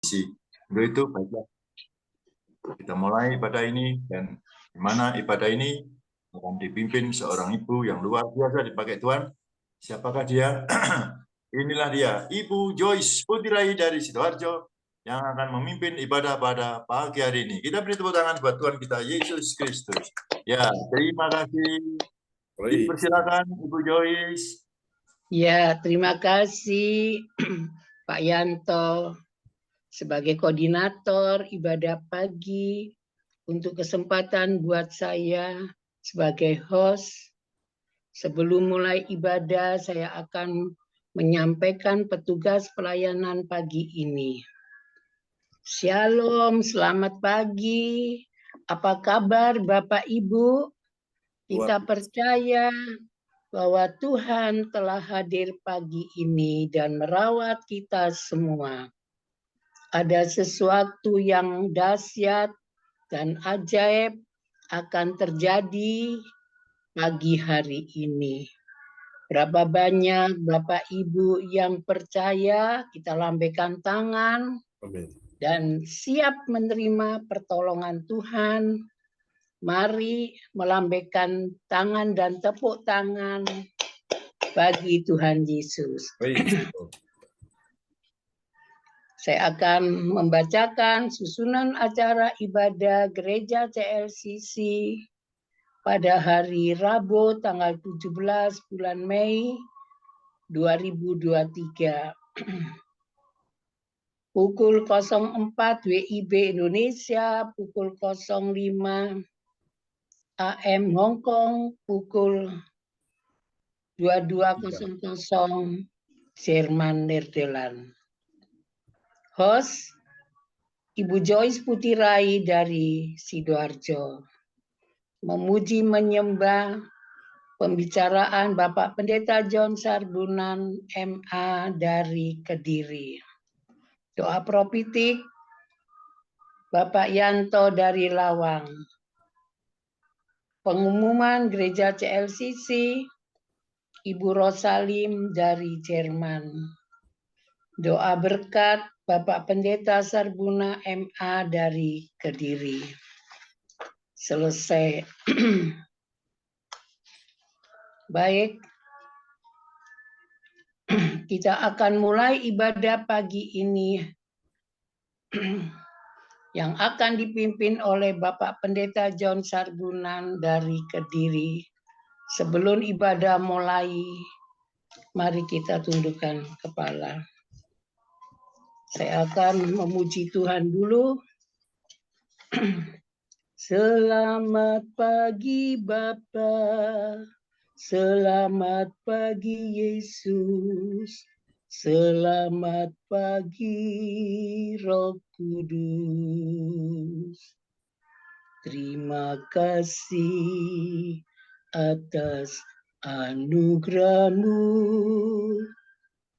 isi. Untuk itu, baiklah kita mulai ibadah ini, dan di mana ibadah ini akan dipimpin seorang ibu yang luar biasa dipakai Tuhan. Siapakah dia? Inilah dia, Ibu Joyce Putirai dari Sidoarjo yang akan memimpin ibadah pada pagi hari ini. Kita beri tepuk tangan buat Tuhan kita, Yesus Kristus. Ya, terima kasih. Dipersilakan Ibu Joyce. Ya, terima kasih Pak Yanto sebagai koordinator ibadah pagi, untuk kesempatan buat saya sebagai host. Sebelum mulai ibadah, saya akan menyampaikan petugas pelayanan pagi ini. Shalom, selamat pagi. Apa kabar Bapak Ibu? Kita percaya bahwa Tuhan telah hadir pagi ini dan merawat kita semua. Ada sesuatu yang dahsyat dan ajaib akan terjadi pagi hari ini. Berapa banyak Bapak Ibu yang percaya, kita lambaikan tangan. Amin. Dan siap menerima pertolongan Tuhan. Mari melambaikan tangan dan tepuk tangan bagi Tuhan Yesus. Saya akan membacakan susunan acara ibadah Gereja CLCC pada hari Rabu tanggal 17 bulan Mei 2023. Pukul 04 WIB Indonesia, pukul 05 AM Hong Kong, pukul 22.00 Jerman Nederland. Host Ibu Joyce Putirai dari Sidoarjo. Memuji menyembah pembicaraan Bapak Pendeta John Sarbunan MA dari Kediri. Doa propitik Bapak Yanto dari Lawang. Pengumuman Gereja CLCC Ibu Rosalim dari Jerman. Doa berkat Bapak Pendeta Sarbuna MA dari Kediri. Selesai. Baik, kita akan mulai ibadah pagi ini yang akan dipimpin oleh Bapak Pendeta John Sarbunan dari Kediri. Sebelum ibadah mulai, mari kita tundukkan kepala. Saya akan memuji Tuhan dulu. Selamat pagi Bapa, selamat pagi Yesus, selamat pagi Roh Kudus. Terima kasih atas anugerah-Mu.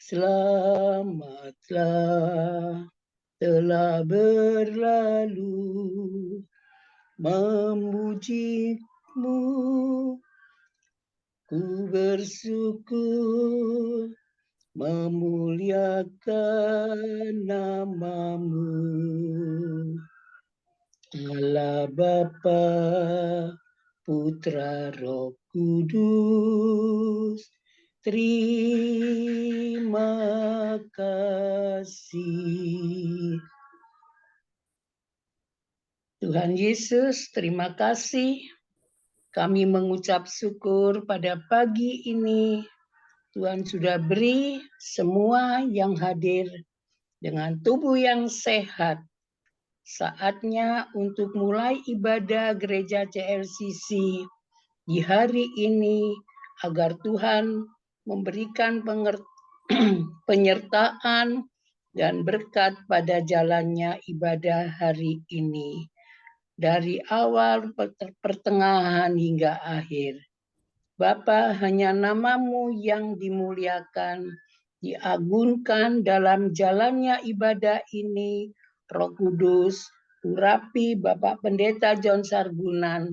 Selamatlah telah berlalu, memuji-Mu, ku bersyukur, memuliakan nama-Mu. Allah Bapa, Putra, Roh Kudus, terima kasih. Tuhan Yesus, terima kasih. Kami mengucap syukur pada pagi ini. Tuhan sudah beri semua yang hadir dengan tubuh yang sehat. Saatnya untuk mulai ibadah Gereja CLCC di hari ini agar Tuhan memberikan penyertaan dan berkat pada jalannya ibadah hari ini. Dari awal, pertengahan hingga akhir. Bapa, hanya nama-Mu yang dimuliakan, diagungkan dalam jalannya ibadah ini. Roh Kudus, urapi Bapak Pendeta John Sarbunan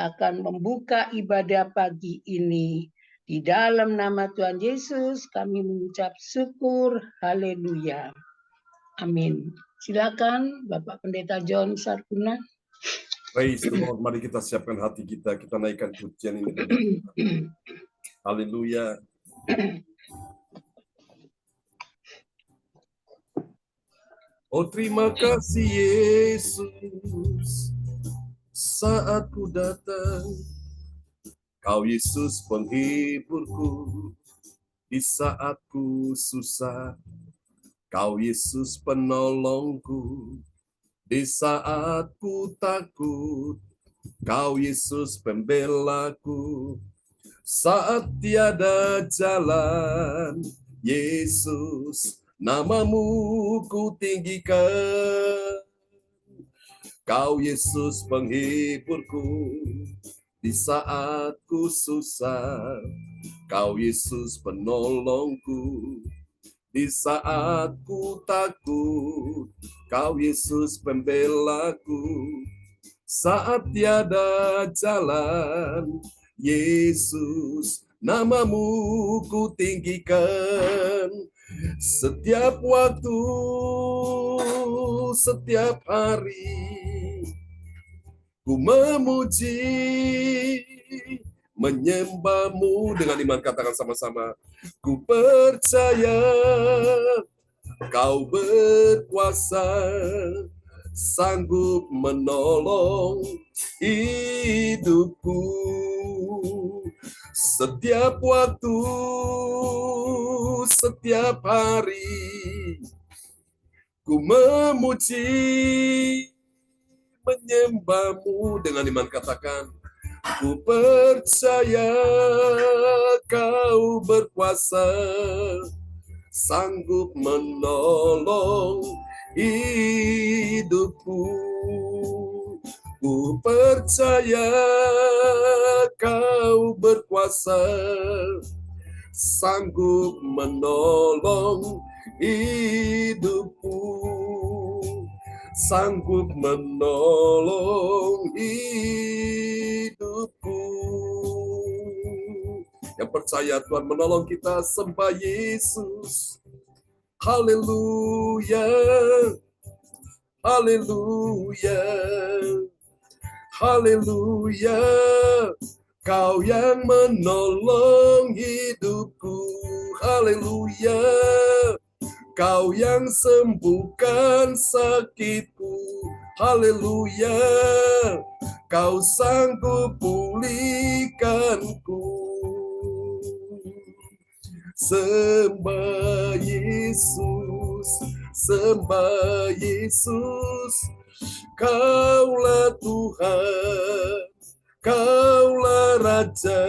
akan membuka ibadah pagi ini. Di dalam nama Tuhan Yesus kami mengucap syukur. Haleluya. Amin. Silakan Bapak Pendeta John Sarbunan. Praise the Lord. Mari kita siapkan hati kita naikkan pujian ini kepada Tuhan. Haleluya. Oh, terima kasih Yesus, saat ku datang, Kau Yesus penghiburku, di saat ku susah, Kau Yesus penolongku, di saat ku takut, Kau Yesus pembelaku, saat tiada jalan, Yesus, namamu ku tinggikan. Kau Yesus penghiburku, di saat ku susah. Kau Yesus penolongku, di saat ku takut. Kau Yesus pembelaku, saat tiada jalan, Yesus, namamu ku tinggikan. Setiap waktu, setiap hari, ku memuji, menyembahmu. Dengan iman katakan sama-sama, ku percaya Kau berkuasa, sanggup menolong hidupku. Setiap waktu, setiap hari, ku memuji, menyembahmu. Dengan iman katakan, ku percaya Kau berkuasa, sanggup menolong hidupku. Ku percaya Kau berkuasa, sanggup menolong hidupku. Sanggup menolong hidupku. Yang percaya Tuhan menolong kita, sembah Yesus. Haleluya. Haleluya. Haleluya. Kau yang menolong hidupku. Haleluya. Kau yang sembuhkan sakitku. Haleluya. Kau sanggup pulihkanku. Sembah Yesus, sembah Yesus. Kaulah Tuhan, Kaulah Raja,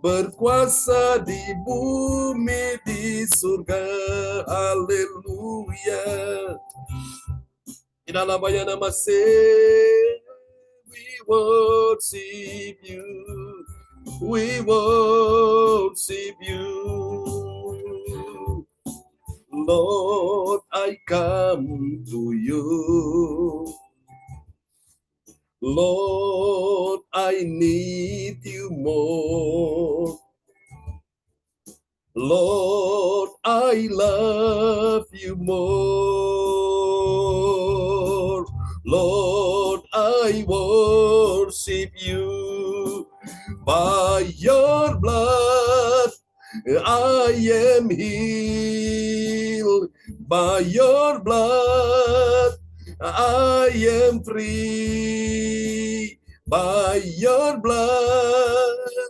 berkuasa di bumi, di surga. Haleluya. In namanya nama we worship you. We worship you. Lord, I come to you. Lord, I need you more. Lord, I love you more. Lord, I worship you. By your blood, I am healed. By your blood, I am free. By your blood,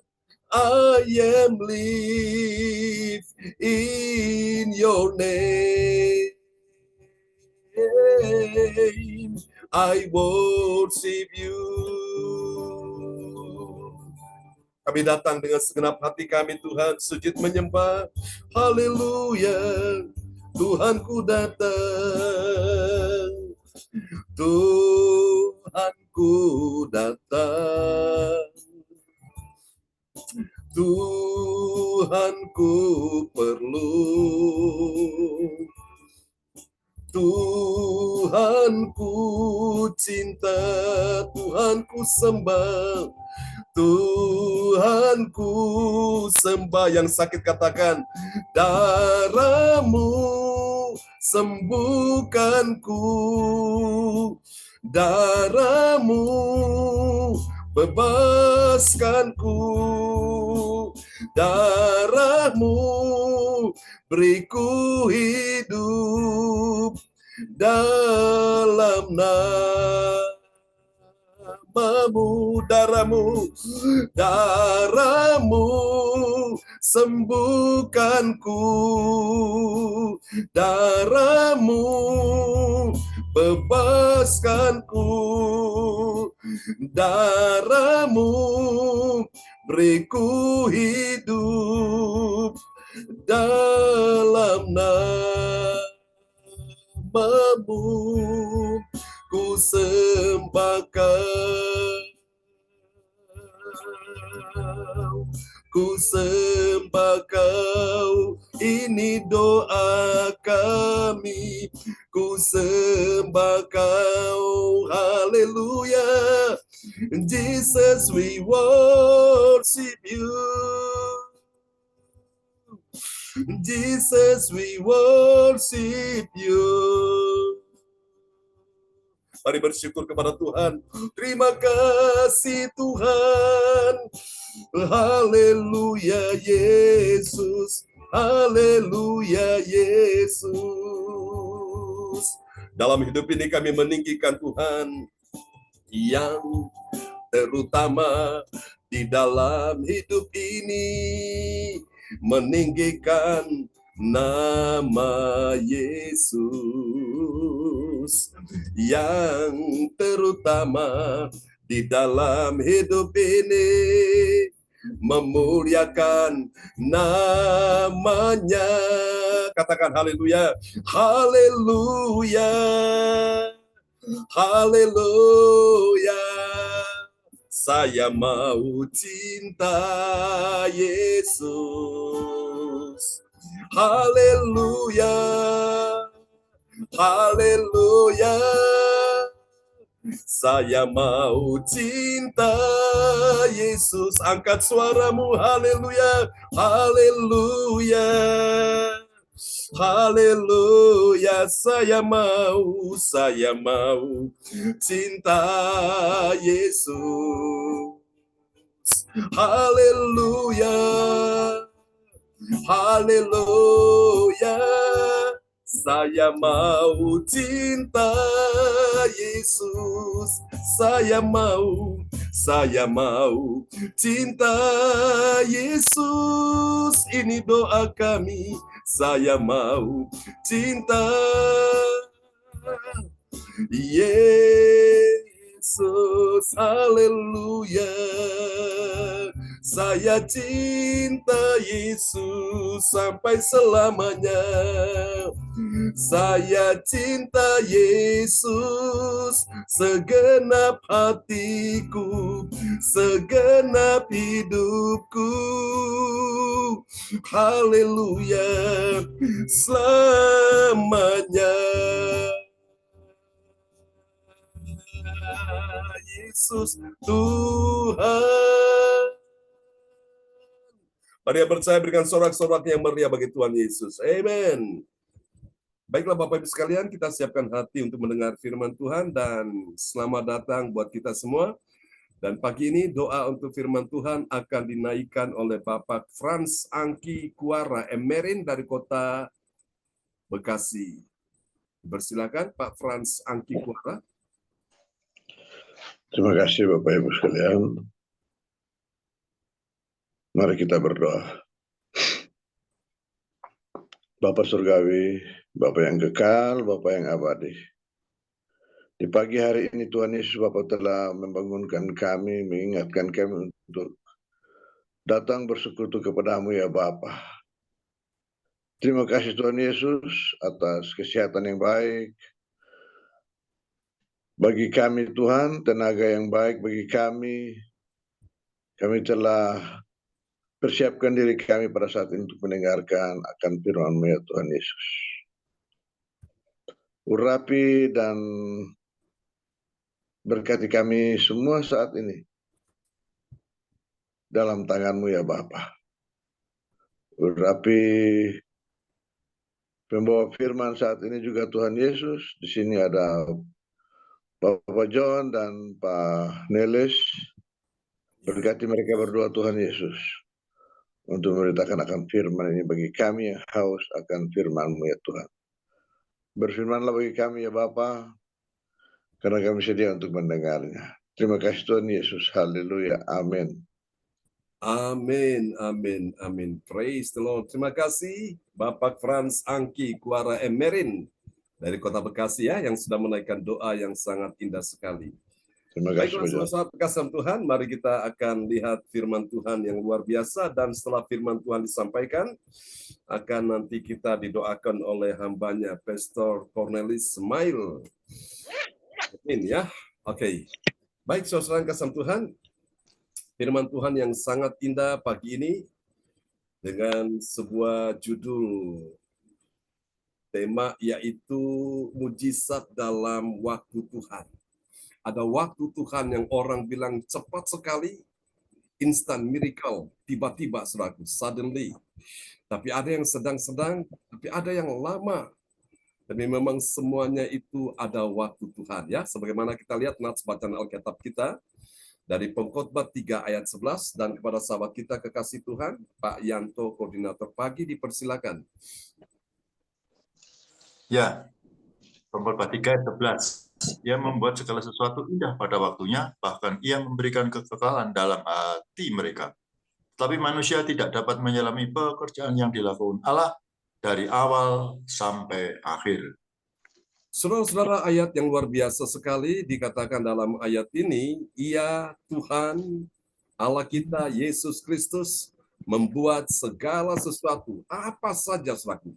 I am live in your name. I worship you. Kami datang dengan segenap hati kami, Tuhan, sujud menyembah. Haleluya. Tuhanku datang. Tuhanku datang. Tuhanku perlu. Tuhanku cinta. Tuhanku sembah. Tuhanku sembah. Yang sakit katakan, darahmu sembuhkanku. Darah-Mu bebaskanku. Darah-Mu beriku hidup. Dalam namamu, darah-Mu, darah-Mu sembuhkanku. Darah-Mu bebaskanku. Darah-Mu beriku hidup. Dalam namamu ku sembah Kau, ku sembah Kau, ini doa kami. Ku sembah Kau, haleluya. Jesus, we worship You. Jesus, we worship You. Mari bersyukur kepada Tuhan. Terima kasih Tuhan. Haleluya Yesus. Haleluya Yesus. Dalam hidup ini kami meninggikan Tuhan yang terutama di dalam hidup ini, meninggikan nama Yesus yang terutama di dalam hidup ini, memuliakan namanya. Katakan haleluya, haleluya, haleluya. Saya mau cinta Yesus. Haleluya, haleluya. Saya mau cinta Yesus. Angkat suaramu, haleluya, haleluya, haleluya. Saya mau cinta Yesus. Haleluya, haleluya. Saya mau cinta Yesus. Saya mau cinta Yesus. Ini doa kami. Saya mau cinta Yesus. Haleluya. Saya cinta Yesus sampai selamanya. Saya cinta Yesus segenap hatiku, segenap hidupku. Haleluya, selamanya. Yesus Tuhan. Mari yang percaya berikan sorak-sorak yang meriah bagi Tuhan Yesus. Amen. Baiklah Bapak Ibu sekalian, kita siapkan hati untuk mendengar firman Tuhan dan selamat datang buat kita semua. Dan pagi ini doa untuk firman Tuhan akan dinaikkan oleh Bapak Frans Angki Kuara Emerin dari kota Bekasi. Bersilakan Pak Frans Angki Kuara. Terima kasih Bapak Ibu sekalian. Mari kita berdoa. Bapa Surgawi, Bapa yang kekal, Bapa yang abadi. Di pagi hari ini Tuhan Yesus Bapa telah membangunkan kami, mengingatkan kami untuk datang bersekutu kepadamu ya Bapa. Terima kasih Tuhan Yesus atas kesehatan yang baik. Bagi kami Tuhan, tenaga yang baik bagi kami. Kami telah persiapkan diri kami pada saat ini untuk mendengarkan akan firman-Mu ya Tuhan Yesus. Urapi dan berkati kami semua saat ini. Dalam tangan-Mu ya Bapa. Urapi pembawa firman saat ini juga Tuhan Yesus. Di sini ada Bapak John dan Pak Nelis. Berkati mereka berdua Tuhan Yesus untuk memberitakan akan firman ini bagi kami yang haus akan firman-Mu ya Tuhan. Berfirmanlah bagi kami ya Bapa, karena kami sedia untuk mendengarnya. Terima kasih Tuhan Yesus. Haleluya. Amin. Amin, amin, amin. Praise the Lord. Terima kasih Bapak Franz Angki Kuara Emerin dari Kota Bekasi ya, yang sudah menaikkan doa yang sangat indah sekali. Terima kasih Baiklah, Pak John. saudara kekasih Tuhan, mari kita akan lihat firman Tuhan yang luar biasa, dan setelah firman Tuhan disampaikan, akan nanti kita didoakan oleh hambanya, Pastor Cornelis Smile. Amin ya. Oke. Baik, saudara kekasih Tuhan, firman Tuhan yang sangat indah pagi ini dengan sebuah judul tema yaitu mujizat dalam waktu Tuhan. Ada waktu Tuhan yang orang bilang cepat sekali, instant miracle, tiba-tiba saudaraku, suddenly. Tapi ada yang sedang-sedang, tapi ada yang lama. Tapi memang semuanya itu ada waktu Tuhan ya. Sebagaimana kita lihat nats bacaan Alkitab kita dari Pengkhotbah 3 ayat 11, dan kepada sahabat kita kekasih Tuhan, Pak Yanto, koordinator pagi, dipersilakan. Ya, Pengkhotbah 3 ayat 11. Ia membuat segala sesuatu indah pada waktunya, bahkan ia memberikan kekekalan dalam hati mereka. Tapi manusia tidak dapat menyelami pekerjaan yang dilakukan Allah dari awal sampai akhir. Saudara-saudara, ayat yang luar biasa sekali dikatakan dalam ayat ini, Ia Tuhan Allah kita Yesus Kristus membuat segala sesuatu, apa saja saudaraku,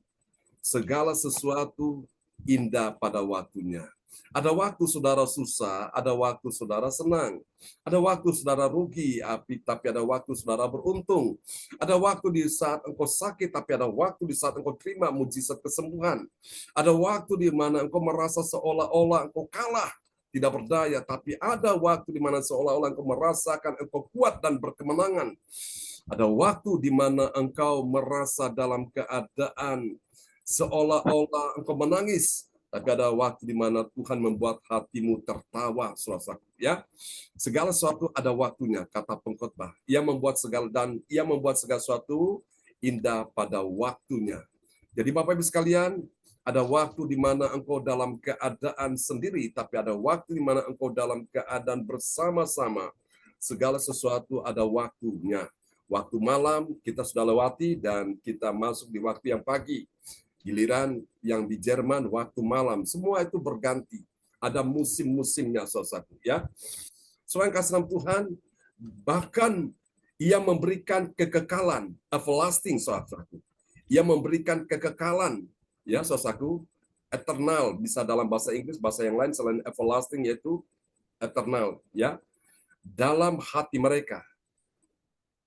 segala sesuatu indah pada waktunya. Ada waktu saudara susah, ada waktu saudara senang. Ada waktu saudara rugi, tapi ada waktu saudara beruntung. Ada waktu di saat engkau sakit, tapi ada waktu di saat engkau terima mujizat kesembuhan. Ada waktu di mana engkau merasa seolah-olah engkau kalah, tidak berdaya, tapi ada waktu di mana seolah-olah engkau merasakan engkau kuat dan berkemenangan. Ada waktu di mana engkau merasa dalam keadaan seolah-olah engkau menangis, tapi ada waktu di mana Tuhan membuat hatimu tertawa, saudara-saudara. Ya, segala sesuatu ada waktunya, kata pengkhotbah. Ia membuat segala sesuatu indah pada waktunya. Jadi Bapak Ibu sekalian, ada waktu di mana engkau dalam keadaan sendiri, tapi ada waktu di mana engkau dalam keadaan bersama-sama. Segala sesuatu ada waktunya. Waktu malam kita sudah lewati dan kita masuk di waktu yang pagi. Giliran yang di Jerman waktu malam, semua itu berganti. Ada musim-musimnya, saudaraku ya. Saudara kasih Tuhan, bahkan Ia memberikan kekekalan, everlasting, saudaraku. Ia memberikan kekekalan, ya saudaraku, eternal, bisa dalam bahasa Inggris, bahasa yang lain selain everlasting yaitu eternal, ya, dalam hati mereka.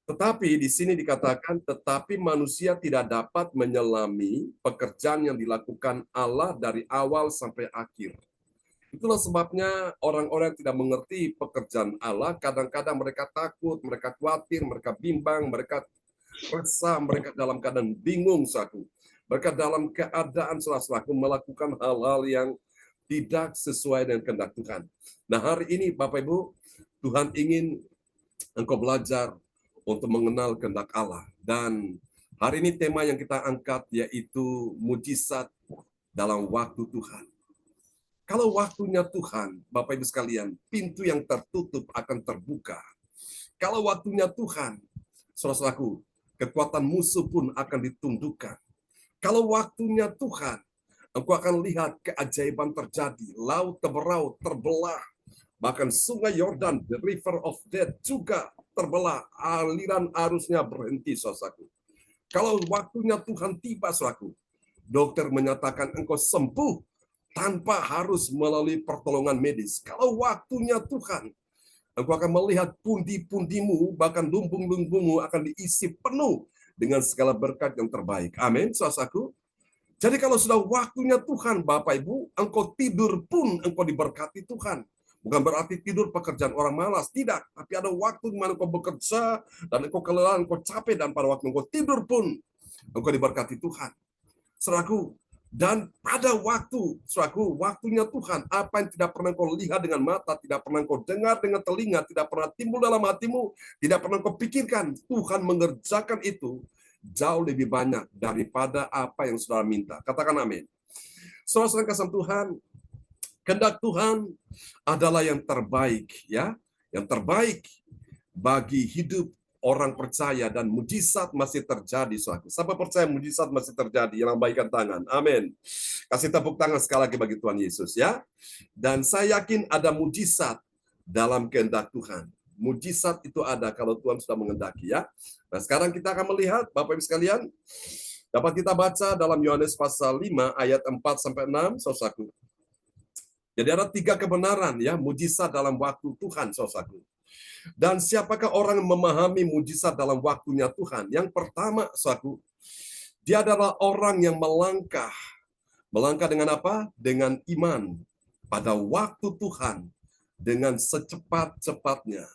Tetapi di sini dikatakan, tetapi manusia tidak dapat menyelami pekerjaan yang dilakukan Allah dari awal sampai akhir. Itulah sebabnya orang-orang tidak mengerti pekerjaan Allah. Kadang-kadang mereka takut, mereka khawatir, mereka bimbang, mereka resah, mereka dalam keadaan bingung, saudaraku. Mereka dalam keadaan selaku melakukan hal-hal yang tidak sesuai dengan kehendak Tuhan. Nah, hari ini Bapak Ibu, Tuhan ingin engkau belajar untuk mengenal kehendak Allah. Dan hari ini tema yang kita angkat yaitu mujizat dalam waktu Tuhan. Kalau waktunya Tuhan, Bapak Ibu sekalian, pintu yang tertutup akan terbuka. Kalau waktunya Tuhan, saudaraku, kekuatan musuh pun akan ditundukkan. Kalau waktunya Tuhan, engkau akan lihat keajaiban terjadi. Laut teberau, terbelah. Bahkan sungai Yordan, the river of death, juga terbelah, aliran arusnya berhenti, saudaraku. Kalau waktunya Tuhan tiba, saudaraku, dokter menyatakan engkau sembuh tanpa harus melalui pertolongan medis. Kalau waktunya Tuhan, engkau akan melihat pundi-pundimu, bahkan lumbung-lumbungmu akan diisi penuh dengan segala berkat yang terbaik. Amin, saudaraku. Jadi kalau sudah waktunya Tuhan, Bapak Ibu, engkau tidur pun engkau diberkati Tuhan. Bukan berarti tidur pekerjaan orang malas, tidak. Tapi ada waktu di mana engkau bekerja, dan engkau kelelahan, engkau capek, dan pada waktu engkau tidur pun, engkau diberkati Tuhan. Saudaraku, Dan pada waktunya Tuhan, apa yang tidak pernah kau lihat dengan mata, tidak pernah kau dengar dengan telinga, tidak pernah timbul dalam hatimu, tidak pernah kau pikirkan, Tuhan mengerjakan itu jauh lebih banyak daripada apa yang saudara minta. Katakan amin. Saudara kasih Tuhan, kehendak Tuhan adalah yang terbaik, ya, yang terbaik bagi hidup orang percaya, dan mujizat masih terjadi. Siapa percaya mujizat masih terjadi? Yang lambaikan tangan. Amin. Kasih tepuk tangan sekali lagi bagi Tuhan Yesus, ya. Dan saya yakin ada mujizat dalam kehendak Tuhan. Mujizat itu ada kalau Tuhan sudah mengendaki, ya. Nah, sekarang kita akan melihat, Bapak Ibu sekalian, dapat kita baca dalam Yohanes pasal 5 ayat 4 sampai 6, saudaraku. Jadi ada 3 kebenaran, ya, mujizat dalam waktu Tuhan, saudaraku. Dan siapakah orang yang memahami mujizat dalam waktunya Tuhan? Yang pertama, saudaraku, dia adalah orang yang melangkah. Melangkah dengan apa? Dengan iman pada waktu Tuhan, dengan secepat-cepatnya.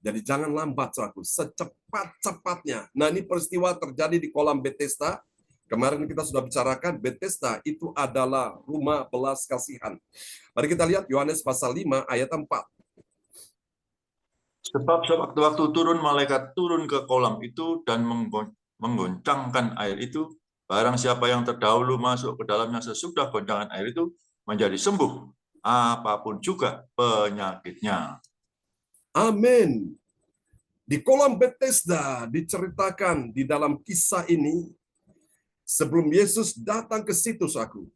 Jadi jangan lambat, saudaraku, secepat-cepatnya. Nah, ini peristiwa terjadi di kolam Bethesda. Kemarin kita sudah bicarakan, Bethesda itu adalah rumah belas kasihan. Mari kita lihat Yohanes pasal 5 ayat 4. Sebab sewaktu-waktu turun, malaikat turun ke kolam itu dan menggoncangkan air itu. Barang siapa yang terdahulu masuk ke dalamnya sesudah goncangan air itu menjadi sembuh, apapun juga penyakitnya. Amin. Di kolam Bethesda diceritakan di dalam kisah ini, sebelum Yesus datang ke situ, saudaraku,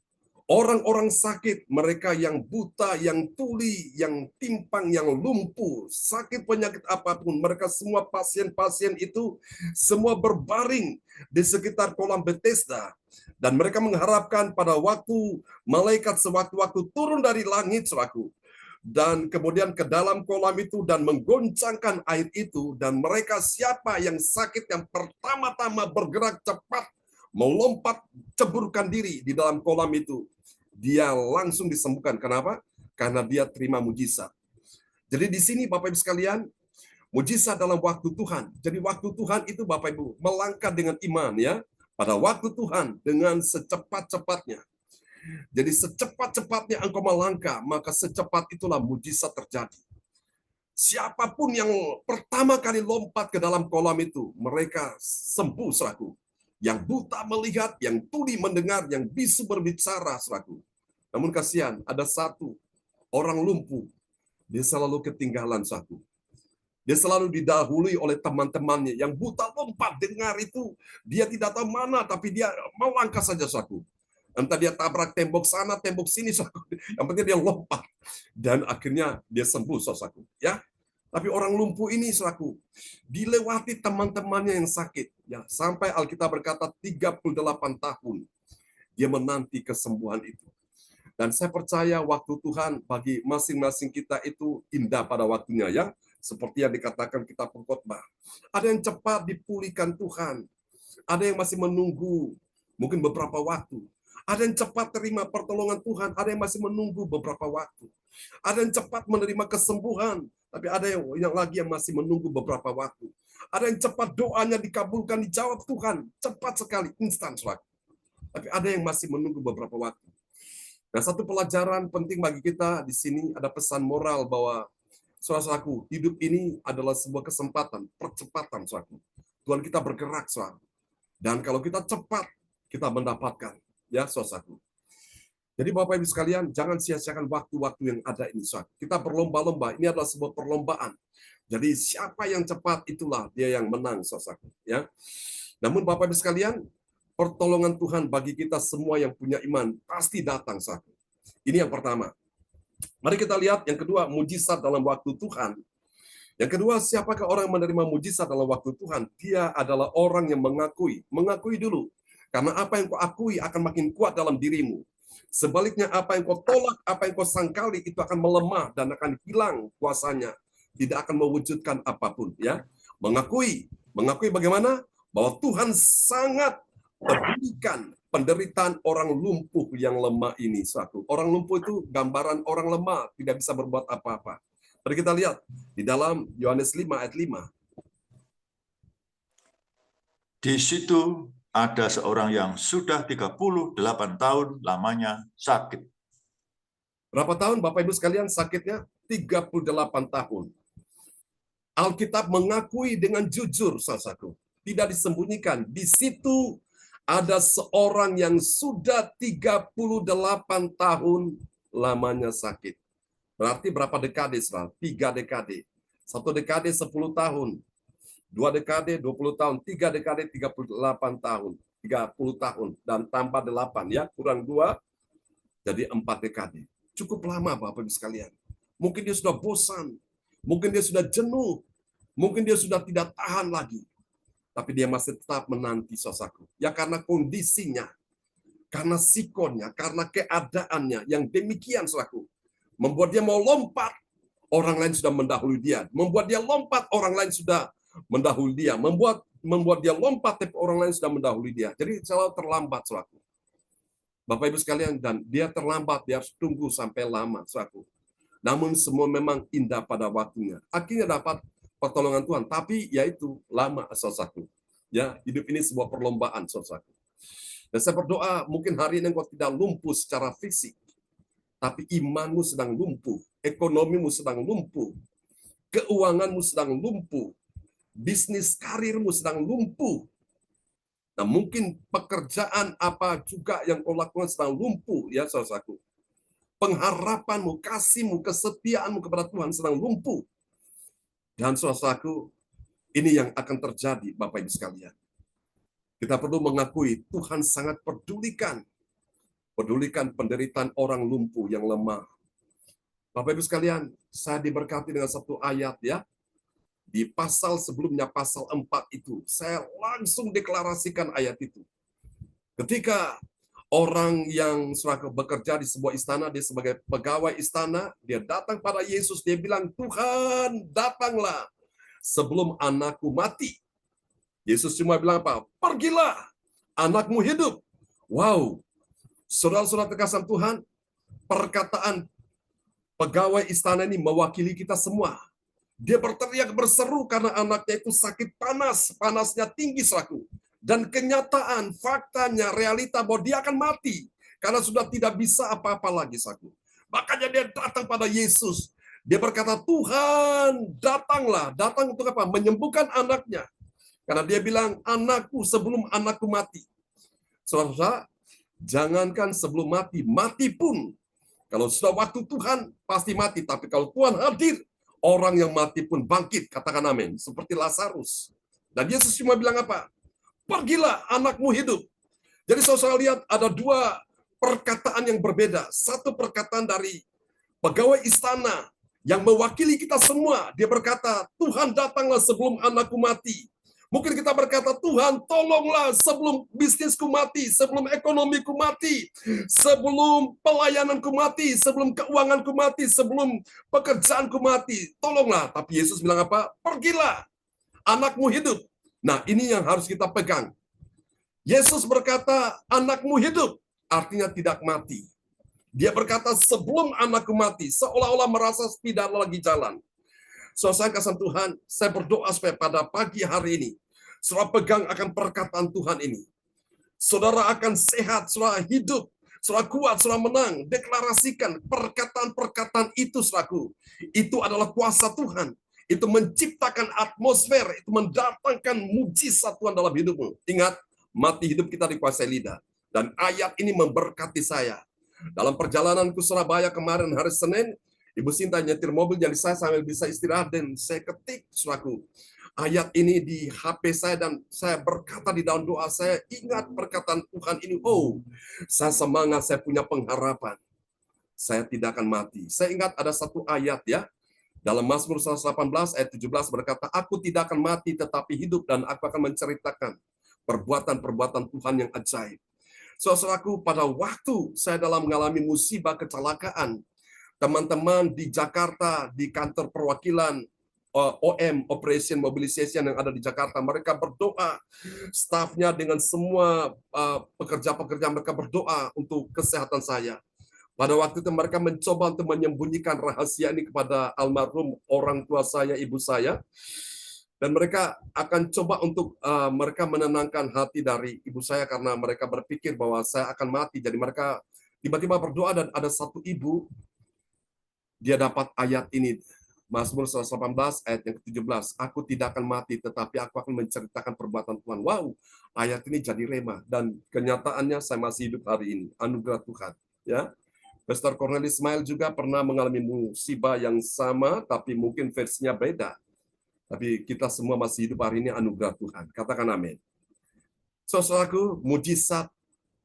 orang-orang sakit, mereka yang buta, yang tuli, yang timpang, yang lumpuh, sakit penyakit apapun, mereka semua pasien-pasien itu semua berbaring di sekitar kolam Bethesda. Dan mereka mengharapkan pada waktu malaikat sewaktu-waktu turun dari langit, saudaraku, dan kemudian ke dalam kolam itu dan menggoncangkan air itu, dan mereka siapa yang sakit yang pertama-tama bergerak cepat mau lompat ceburkan diri di dalam kolam itu, dia langsung disembuhkan. Kenapa? Karena dia terima mujizat. Jadi di sini Bapak Ibu sekalian, mujizat dalam waktu Tuhan. Jadi waktu Tuhan itu Bapak Ibu melangkah dengan iman, ya, pada waktu Tuhan dengan secepat-cepatnya. Jadi secepat-cepatnya engkau melangkah, maka secepat itulah mujizat terjadi. Siapapun yang pertama kali lompat ke dalam kolam itu, mereka sembuh, saudaraku. Yang buta melihat, yang tuli mendengar, yang bisu berbicara, saudaraku. Namun kasihan, ada satu orang lumpuh, dia selalu ketinggalan, saudaraku. Dia selalu didahului oleh teman-temannya. Yang buta lompat dengar itu, dia tidak tahu mana, tapi dia melangkah saja, saudaraku. Entah dia tabrak tembok sana, tembok sini, saudaraku. Yang penting dia lompat. Dan akhirnya dia sembuh, saudaraku. Ya. Tapi orang lumpuh ini, saudaraku, dilewati teman-temannya yang sakit, ya, sampai Alkitab berkata 38 tahun dia menanti kesembuhan itu. Dan saya percaya waktu Tuhan bagi masing-masing kita itu indah pada waktunya, ya, seperti yang dikatakan kitab Pengkhotbah. Ada yang cepat dipulihkan Tuhan, ada yang masih menunggu mungkin beberapa waktu. Ada yang cepat terima pertolongan Tuhan, ada yang masih menunggu beberapa waktu. Ada yang cepat menerima kesembuhan, tapi ada yang lagi yang masih menunggu beberapa waktu. Ada yang cepat doanya dikabulkan, dijawab Tuhan, cepat sekali, instan, saudara. Tapi ada yang masih menunggu beberapa waktu. Nah, satu pelajaran penting bagi kita di sini ada pesan moral bahwa, saudaraku, hidup ini adalah sebuah kesempatan, percepatan, saudaraku. Tuhan kita bergerak, saudara. Dan kalau kita cepat, kita mendapatkan. Ya, saudaraku. Jadi Bapak Ibu sekalian, jangan sia-siakan waktu-waktu yang ada ini, saudara. Kita berlomba-lomba, ini adalah sebuah perlombaan. Jadi siapa yang cepat itulah dia yang menang, saudaraku. Ya. Namun Bapak Ibu sekalian, pertolongan Tuhan bagi kita semua yang punya iman pasti datang, saudaraku. Ini yang pertama. Mari kita lihat yang kedua, mujizat dalam waktu Tuhan. Yang kedua, siapakah orang yang menerima mujizat dalam waktu Tuhan? Dia adalah orang yang mengakui. Mengakui dulu. Karena apa yang kau akui akan makin kuat dalam dirimu. Sebaliknya apa yang kau tolak, apa yang kau sangkali itu akan melemah dan akan hilang kuasanya. Tidak akan mewujudkan apapun, ya. Mengakui bagaimana? Bahwa Tuhan sangat pedulikan penderitaan orang lumpuh yang lemah ini, satu. Orang lumpuh itu gambaran orang lemah, tidak bisa berbuat apa-apa. Mari kita lihat di dalam Yohanes 5 ayat 5. Di situ ada seorang yang sudah 38 tahun lamanya sakit. Berapa tahun Bapak Ibu sekalian sakitnya? 38 tahun. Alkitab mengakui dengan jujur, saudaraku. Tidak disembunyikan. Di situ ada seorang yang sudah 38 tahun lamanya sakit. Berarti berapa dekade, saudara? 3 dekade. 1 dekade 10 tahun. 2 dekade 20 tahun. 3 dekade 38 tahun. 30 tahun. Dan tambah 8 ya. Kurang 2. Jadi 4 dekade. Cukup lama Bapak Ibu sekalian. Mungkin dia sudah bosan. Mungkin dia sudah jenuh. Mungkin dia sudah tidak tahan lagi. Tapi dia masih tetap menanti, saudaraku. Ya karena kondisinya. Karena sikonnya. Karena keadaannya yang demikian, saudaraku. Membuat dia mau lompat. Orang lain sudah mendahului dia. Membuat dia lompat. Orang lain sudah mendahului dia. Membuat dia lompat. Tapi orang lain sudah mendahului dia. Jadi selalu terlambat, saudaraku. Bapak Ibu sekalian, dan dia terlambat, dia harus tunggu sampai lama, saudaraku. Namun semua memang indah pada waktunya. Akhirnya dapat pertolongan Tuhan, tapi yaitu lama, saudaraku. Ya, hidup ini sebuah perlombaan, saudaraku. Dan saya berdoa, mungkin hari ini engkau tidak lumpuh secara fisik, tapi imanmu sedang lumpuh, ekonomimu sedang lumpuh, keuanganmu sedang lumpuh, bisnis karirmu sedang lumpuh. Nah, mungkin pekerjaan apa juga yang kau lakukan sedang lumpuh, ya saudaraku. Pengharapanmu, kasihmu, kesetiaanmu kepada Tuhan sedang lumpuh. Dan saudaraku, ini yang akan terjadi, Bapak Ibu sekalian. Kita perlu mengakui Tuhan sangat pedulikan penderitaan orang lumpuh yang lemah. Bapak Ibu sekalian, saya diberkati dengan satu ayat ya. Di pasal sebelumnya, pasal 4 itu, saya langsung deklarasikan ayat itu. Ketika orang yang bekerja di sebuah istana, dia sebagai pegawai istana, dia datang pada Yesus, dia bilang, Tuhan, datanglah sebelum anakku mati. Yesus cuma bilang apa? Pergilah, anakmu hidup. Wow, saudara-saudara terkasih Tuhan, perkataan pegawai istana ini mewakili kita semua. Dia berteriak berseru karena anaknya itu sakit panas, panasnya tinggi saudaraku. Dan kenyataan, faktanya, realita bahwa dia akan mati. Karena sudah tidak bisa apa-apa lagi saudaraku. Makanya dia datang pada Yesus. Dia berkata, Tuhan datanglah. Datang untuk apa? Menyembuhkan anaknya. Karena dia bilang, anakku sebelum anakku mati. Saudara-saudara, jangankan sebelum mati, mati pun. Kalau sudah waktu Tuhan, pasti mati. Tapi kalau Tuhan hadir, orang yang mati pun bangkit, katakan amin. Seperti Lazarus. Dan Yesus cuma bilang apa? Pergilah, anakmu hidup. Jadi saudara lihat ada 2 perkataan yang berbeda. Satu perkataan dari pegawai istana yang mewakili kita semua. Dia berkata, Tuhan datanglah sebelum anakku mati. Mungkin kita berkata, Tuhan tolonglah sebelum bisnisku mati, sebelum ekonomiku mati, sebelum pelayananku mati, sebelum keuanganku mati, sebelum pekerjaanku mati. Tolonglah. Tapi Yesus bilang apa? Pergilah, anakmu hidup. Nah, ini yang harus kita pegang. Yesus berkata, anakmu hidup, artinya tidak mati. Dia berkata, sebelum anakku mati, seolah-olah merasa tidak lagi jalan. Saudara kasih Tuhan, saya berdoa supaya pada pagi hari ini, saudara pegang akan perkataan Tuhan ini. Saudara akan sehat, saudara hidup, saudara kuat, saudara menang. Deklarasikan perkataan-perkataan itu, saudaraku. Itu adalah kuasa Tuhan. Itu menciptakan atmosfer, itu mendatangkan mujizat Tuhan dalam hidupmu. Ingat, mati hidup kita dikuasai lidah. Dan ayat ini memberkati saya. Dalam perjalanan ke Surabaya kemarin hari Senin, Ibu Sinta nyetir mobil, jadi saya sambil bisa istirahat dan saya ketik, saudaraku, ayat ini di HP saya dan saya berkata di dalam doa saya, ingat perkataan Tuhan ini. Oh, saya semangat, saya punya pengharapan. Saya tidak akan mati. Saya ingat ada satu ayat ya, dalam Mazmur 118 ayat 17 berkata, aku tidak akan mati tetapi hidup dan aku akan menceritakan perbuatan-perbuatan Tuhan yang ajaib. Saudaraku, pada waktu saya dalam mengalami musibah kecelakaan, teman-teman di Jakarta, di kantor perwakilan OM, Operation Mobilization yang ada di Jakarta, mereka berdoa, stafnya dengan semua pekerja-pekerja mereka berdoa untuk kesehatan saya. Pada waktu itu mereka mencoba untuk menyembunyikan rahasia ini kepada almarhum orang tua saya, ibu saya. Dan mereka akan coba untuk mereka menenangkan hati dari ibu saya karena mereka berpikir bahwa saya akan mati. Jadi mereka tiba-tiba berdoa dan ada satu ibu, dia dapat ayat ini. Mazmur 118 ayat yang ke-17. Aku tidak akan mati tetapi aku akan menceritakan perbuatan Tuhan. Wow, ayat ini jadi rema. Dan kenyataannya saya masih hidup hari ini. Anugerah Tuhan. Ya, Pastor Cornelis Ismail juga pernah mengalami musibah yang sama, tapi mungkin versinya beda. Tapi kita semua masih hidup hari ini anugerah Tuhan. Katakan amin. Saudaraku, mujizat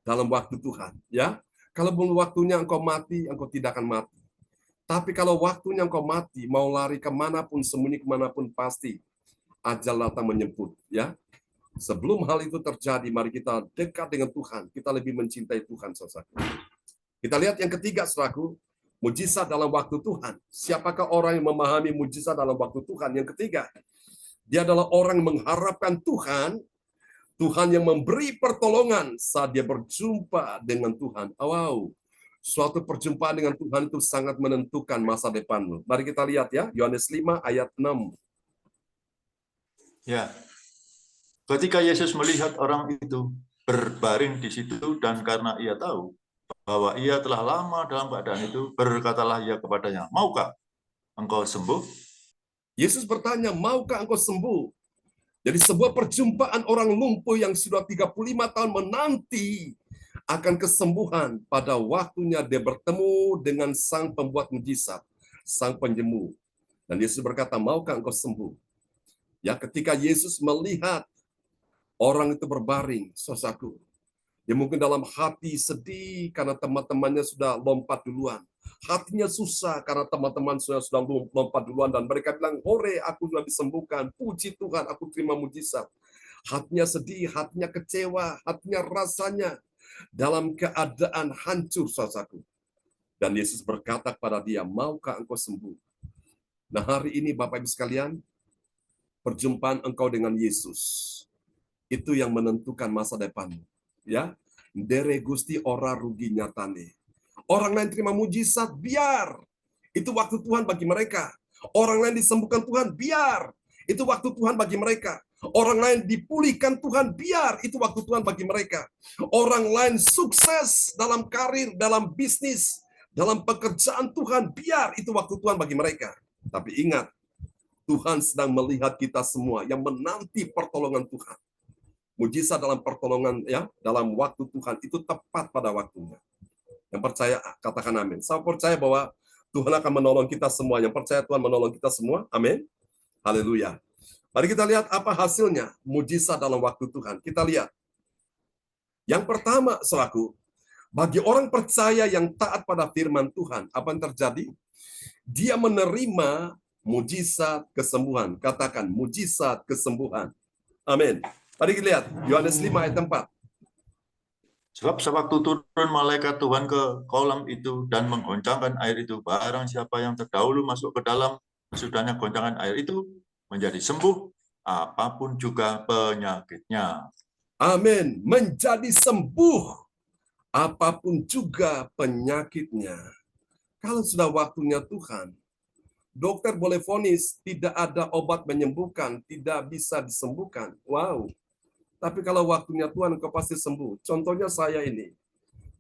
dalam waktu Tuhan. Ya, kalau belum waktunya engkau mati, engkau tidak akan mati. Tapi kalau waktunya engkau mati, mau lari kemanapun, sembunyi kemanapun, pasti ajal datang menjemput. Ya, sebelum hal itu terjadi, mari kita dekat dengan Tuhan. Kita lebih mencintai Tuhan, saudaraku. Kita lihat yang ketiga, saudaraku. Mujizat dalam waktu Tuhan. Siapakah orang yang memahami mujizat dalam waktu Tuhan? Yang ketiga, dia adalah orang yang mengharapkan Tuhan, Tuhan yang memberi pertolongan saat dia berjumpa dengan Tuhan. Wow, suatu perjumpaan dengan Tuhan itu sangat menentukan masa depanmu. Mari kita lihat ya, Yohanes 5 ayat 6. Ya, ketika Yesus melihat orang itu berbaring di situ dan karena ia tahu bahwa ia telah lama dalam keadaan itu, berkatalah ia kepadanya, maukah engkau sembuh? Yesus bertanya, maukah engkau sembuh? Jadi sebuah perjumpaan orang lumpuh yang sudah 35 tahun menanti akan kesembuhan. Pada waktunya dia bertemu dengan sang pembuat mujizat, sang penyembuh. Dan Yesus berkata, maukah engkau sembuh? Ya, ketika Yesus melihat orang itu berbaring, saudaraku, dia mungkin dalam hati sedih karena teman-temannya sudah lompat duluan. Hatinya susah karena teman-teman sudah lompat duluan dan mereka bilang, hore, aku sudah disembuhkan. Puji Tuhan, aku terima mujizat. Hatinya sedih, hatinya kecewa, hatinya rasanya dalam keadaan hancur, saudaraku. Dan Yesus berkata kepada dia, maukah engkau sembuh? Nah, hari ini Bapak Ibu sekalian, perjumpaan engkau dengan Yesus itu yang menentukan masa depanmu. Ya, dere gusti ora rugi nyatane. Orang lain terima mujizat, biar. Itu waktu Tuhan bagi mereka. Orang lain disembuhkan Tuhan, biar. Itu waktu Tuhan bagi mereka. Orang lain dipulihkan Tuhan, biar. Itu waktu Tuhan bagi mereka. Orang lain sukses dalam karir, dalam bisnis, dalam pekerjaan Tuhan, biar. Itu waktu Tuhan bagi mereka. Tapi ingat, Tuhan sedang melihat kita semua yang menanti pertolongan Tuhan. Mujizat dalam pertolongan, ya, dalam waktu Tuhan itu tepat pada waktunya. Yang percaya katakan amin. Saya percaya bahwa Tuhan akan menolong kita semua. Yang percaya Tuhan menolong kita semua. Amin. Haleluya. Mari kita lihat apa hasilnya mujizat dalam waktu Tuhan. Kita lihat. Yang pertama, saudaraku, bagi orang percaya yang taat pada firman Tuhan, apa yang terjadi? Dia menerima mujizat kesembuhan. Katakan mujizat kesembuhan. Amin. Mari kita lihat Yohanes 5 ayat 4. Sebab sewaktu turun malaikat Tuhan ke kolam itu dan menggoncangkan air itu, barang siapa yang terdahulu masuk ke dalam, sesudahnya goncangan air itu menjadi sembuh, apapun juga penyakitnya. Amin. Menjadi sembuh, apapun juga penyakitnya. Kalau sudah waktunya Tuhan, dokter boleh vonis tidak ada obat menyembuhkan, tidak bisa disembuhkan. Wow. Tapi kalau waktunya Tuhan, engkau pasti sembuh. Contohnya saya ini.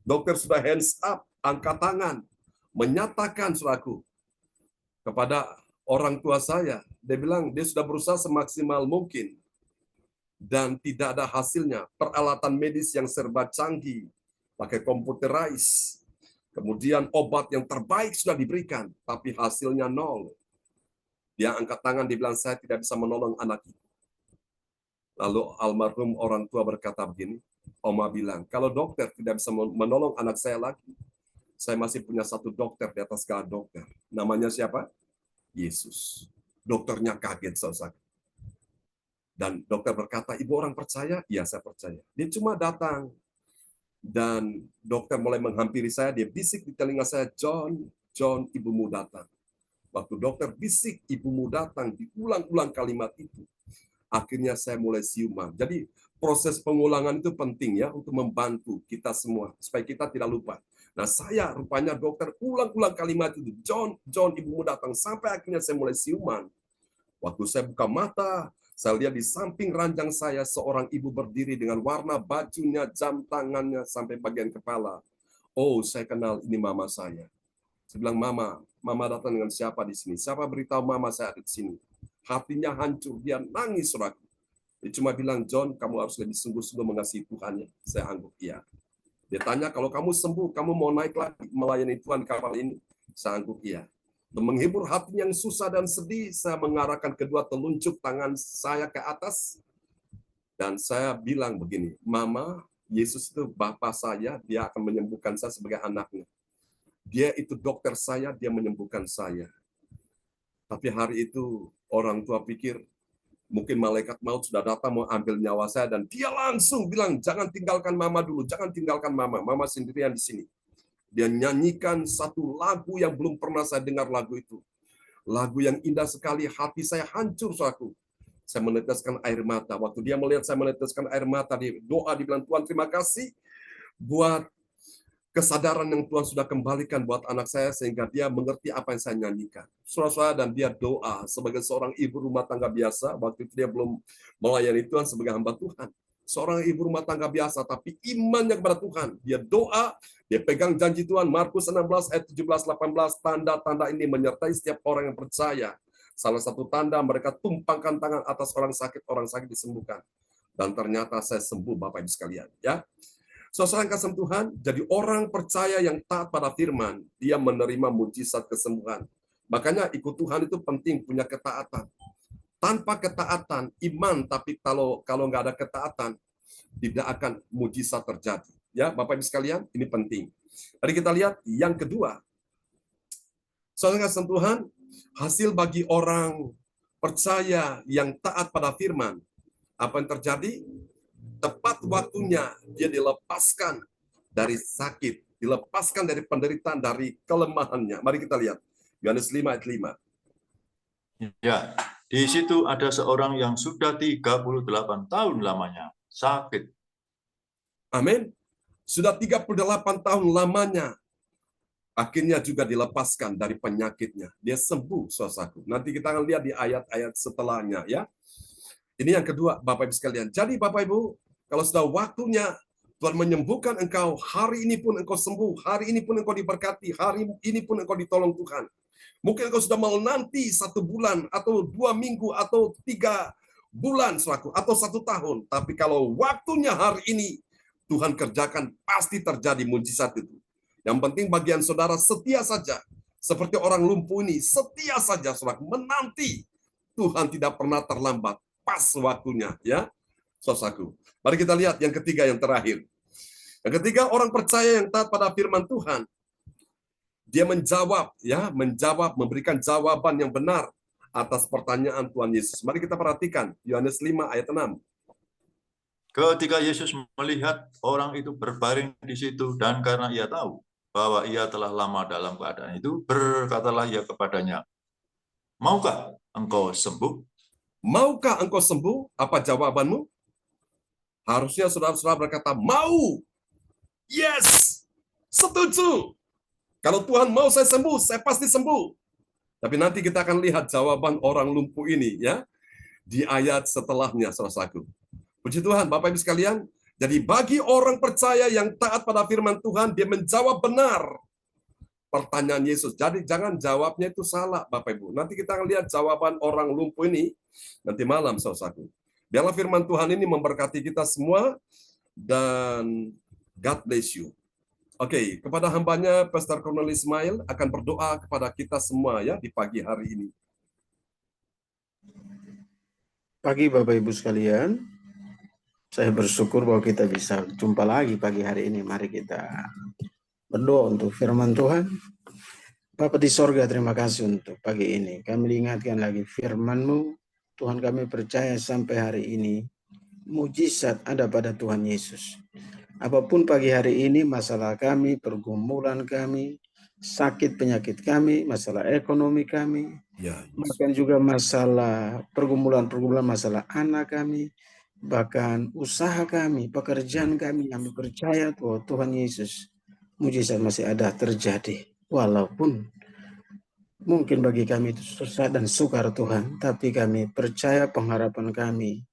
Dokter sudah hands up, angkat tangan, menyatakan, saudaraku, kepada orang tua saya. Dia bilang, dia sudah berusaha semaksimal mungkin. Dan tidak ada hasilnya. Peralatan medis yang serba canggih, pakai computerized. Kemudian obat yang terbaik sudah diberikan, tapi hasilnya nol. Dia angkat tangan, dia bilang, saya tidak bisa menolong anak itu. Lalu almarhum orang tua berkata begini, Oma bilang, kalau dokter tidak bisa menolong anak saya lagi, saya masih punya satu dokter di atas segala dokter. Namanya siapa? Yesus. Dokternya kaget, saudara. Dan dokter berkata, ibu orang percaya? Iya, saya percaya. Dia cuma datang. Dan dokter mulai menghampiri saya, dia bisik di telinga saya, John, ibumu datang. Waktu dokter bisik, ibumu datang, diulang-ulang kalimat itu. Akhirnya saya mulai siuman. Jadi proses pengulangan itu penting ya untuk membantu kita semua supaya kita tidak lupa. Nah, saya rupanya dokter ulang-ulang kalimat itu. John, ibumu datang. Sampai akhirnya saya mulai siuman. Waktu saya buka mata, Saya lihat di samping ranjang saya seorang ibu berdiri dengan warna bajunya, jam tangannya, sampai bagian kepala. Oh, saya kenal ini mama saya. Saya bilang, Mama datang dengan siapa di sini? Siapa beritahu Mama saya ada di sini? Hatinya hancur, dia nangis, saudaraku. Dia cuma bilang, John, kamu harus lebih sungguh-sungguh mengasihi Tuhan. Ya. Saya anggap iya. Dia tanya, kalau kamu sembuh, kamu mau naik lagi melayani Tuhan kapal ini? Saya anggap iya. Untuk menghibur hati yang susah dan sedih, saya mengarahkan kedua telunjuk tangan saya ke atas. Dan saya bilang begini, Mama, Yesus itu Bapa saya, dia akan menyembuhkan saya sebagai anaknya. Dia itu dokter saya, dia menyembuhkan saya. Tapi hari itu orang tua pikir, mungkin malaikat maut sudah datang mau ambil nyawa saya, dan dia langsung bilang, jangan tinggalkan Mama dulu, jangan tinggalkan Mama. Mama sendirian di sini. Dia nyanyikan satu lagu yang belum pernah saya dengar lagu itu. Lagu yang indah sekali, hati saya hancur, saudaraku. Saya meneteskan air mata. Waktu dia melihat saya meneteskan air mata, di doa, dibilang, Tuhan terima kasih buat kesadaran yang Tuhan sudah kembalikan buat anak saya, sehingga dia mengerti apa yang saya nyanyikan. Saudara-saudara, dan dia doa sebagai seorang ibu rumah tangga biasa. Waktu itu dia belum melayani Tuhan sebagai hamba Tuhan. Seorang ibu rumah tangga biasa, tapi imannya kepada Tuhan. Dia doa, dia pegang janji Tuhan. Markus 16 ayat 17-18, tanda-tanda ini menyertai setiap orang yang percaya. Salah satu tanda, mereka tumpangkan tangan atas orang sakit disembuhkan. Dan ternyata saya sembuh, Bapak Ibu sekalian. Ya, saudara kasih Tuhan, jadi orang percaya yang taat pada firman, dia menerima mujizat kesembuhan. Makanya ikut Tuhan itu penting, punya ketaatan. Tanpa ketaatan, iman, tapi kalau nggak ada ketaatan, tidak akan mujizat terjadi. Ya, Bapak Ibu sekalian, ini penting. Mari kita lihat yang kedua. Saudara kasih Tuhan, hasil bagi orang percaya yang taat pada firman, apa yang terjadi? Tepat waktunya dia dilepaskan dari sakit, dilepaskan dari penderitaan, dari kelemahannya. Mari kita lihat. Yohanes 5 ayat 5. Ya, di situ ada seorang yang sudah 38 tahun lamanya sakit. Amin. Sudah 38 tahun lamanya. Akhirnya juga dilepaskan dari penyakitnya. Dia sembuh, saudaraku. Nanti kita akan lihat di ayat-ayat setelahnya, ya. Ini yang kedua, Bapak Ibu sekalian. Jadi Bapak Ibu, kalau sudah waktunya Tuhan menyembuhkan engkau, hari ini pun engkau sembuh, hari ini pun engkau diberkati, hari ini pun engkau ditolong Tuhan. Mungkin engkau sudah menanti 1 bulan, atau 2 minggu, atau 3 bulan, saudaraku, atau 1 tahun. Tapi kalau waktunya hari ini, Tuhan kerjakan, pasti terjadi mujizat itu. Yang penting bagian saudara setia saja. Seperti orang lumpuh ini, setia saja, saudaraku, menanti. Tuhan tidak pernah terlambat, pas waktunya, ya, saudaraku. Mari kita lihat yang ketiga, yang terakhir. Yang ketiga, orang percaya yang taat pada firman Tuhan. Dia menjawab, ya, memberikan jawaban yang benar atas pertanyaan Tuhan Yesus. Mari kita perhatikan Yohanes 5 ayat 6. Ketika Yesus melihat orang itu berbaring di situ, dan karena ia tahu bahwa ia telah lama dalam keadaan itu, berkatalah ia kepadanya, maukah engkau sembuh? Maukah engkau sembuh? Apa jawabanmu? Harusnya saudara-saudara berkata, mau. Yes, setuju. Kalau Tuhan mau saya sembuh, saya pasti sembuh. Tapi nanti kita akan lihat jawaban orang lumpuh ini, ya, di ayat setelahnya, saudaraku. Puji Tuhan, Bapak Ibu sekalian. Jadi bagi orang percaya yang taat pada firman Tuhan, dia menjawab benar pertanyaan Yesus. Jadi jangan jawabnya itu salah, Bapak Ibu. Nanti kita akan lihat jawaban orang lumpuh ini nanti malam, saudaraku. Biarlah firman Tuhan ini memberkati kita semua, dan God bless you. Oke, kepada hambanya Pastor Cornelius Ismail akan berdoa kepada kita semua, ya, di pagi hari ini. Pagi Bapak Ibu sekalian, saya bersyukur bahwa kita bisa jumpa lagi pagi hari ini. Mari kita berdoa untuk firman Tuhan. Bapa di sorga, terima kasih untuk pagi ini. Kami diingatkan lagi firman-Mu. Tuhan, kami percaya sampai hari ini mujizat ada pada Tuhan Yesus. Apapun pagi hari ini, masalah kami, pergumulan kami, sakit penyakit kami, masalah ekonomi kami, bahkan juga masalah pergumulan masalah anak kami, bahkan usaha kami, pekerjaan kami percaya bahwa Tuhan Yesus, mujizat masih ada terjadi. Walaupun Mungkin bagi kami itu susah dan sukar Tuhan, tapi kami percaya pengharapan kami